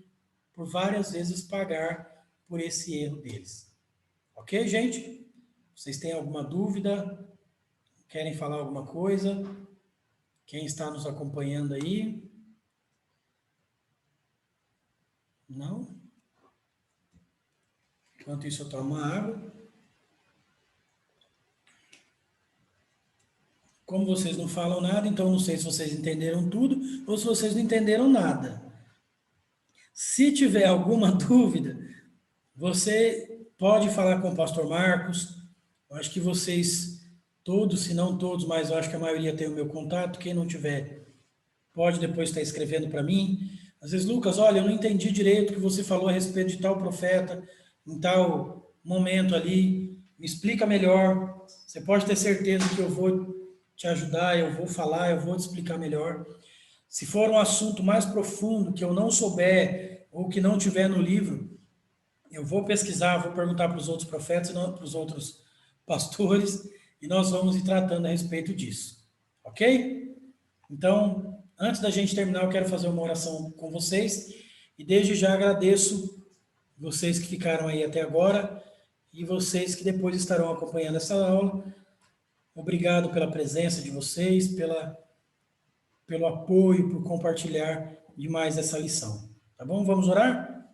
por várias vezes, pagar por esse erro deles. Ok, gente? Vocês têm alguma dúvida? Querem falar alguma coisa? Quem está nos acompanhando aí? Não? Enquanto isso, eu tomo uma água. Como vocês não falam nada, então não sei se vocês entenderam tudo ou se vocês não entenderam nada. Se tiver alguma dúvida, você pode falar com o pastor Marcos. Eu acho que vocês todos, se não todos, mas eu acho que a maioria tem o meu contato. Quem não tiver, pode depois estar escrevendo para mim. Às vezes, Lucas, olha, eu não entendi direito o que você falou a respeito de tal profeta, em tal momento ali. Me explica melhor. Você pode ter certeza que eu vou te ajudar, eu vou falar, eu vou te explicar melhor. Se for um assunto mais profundo que eu não souber ou que não tiver no livro, eu vou pesquisar, vou perguntar para os outros profetas, para os outros pastores, e nós vamos ir tratando a respeito disso. Ok? Então, antes da gente terminar, eu quero fazer uma oração com vocês, e desde já agradeço vocês que ficaram aí até agora, e vocês que depois estarão acompanhando essa aula. Obrigado pela presença de vocês, pelo apoio, por compartilhar de mais essa lição. Tá bom? Vamos orar?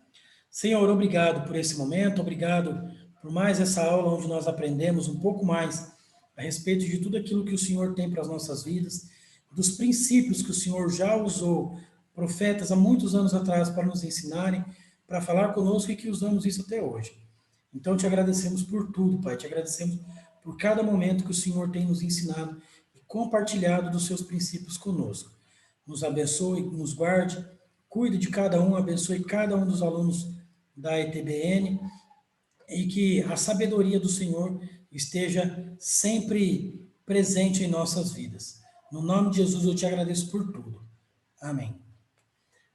Senhor, obrigado por esse momento, obrigado por mais essa aula onde nós aprendemos um pouco mais a respeito de tudo aquilo que o Senhor tem para as nossas vidas, dos princípios que o Senhor já usou profetas há muitos anos atrás para nos ensinarem, para falar conosco e que usamos isso até hoje. Então, te agradecemos por tudo, Pai, te agradecemos por cada momento que o Senhor tem nos ensinado e compartilhado dos seus princípios conosco. Nos abençoe, nos guarde, cuide de cada um, abençoe cada um dos alunos da ETBN e que a sabedoria do Senhor esteja sempre presente em nossas vidas. No nome de Jesus, eu te agradeço por tudo. Amém.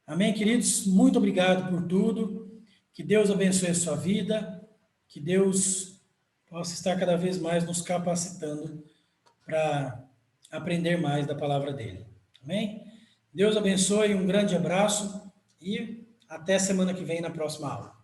Amém, queridos? Muito obrigado por tudo. Que Deus abençoe a sua vida. Que Deus possa estar cada vez mais nos capacitando para aprender mais da palavra dele. Amém? Deus abençoe, um grande abraço e até semana que vem na próxima aula.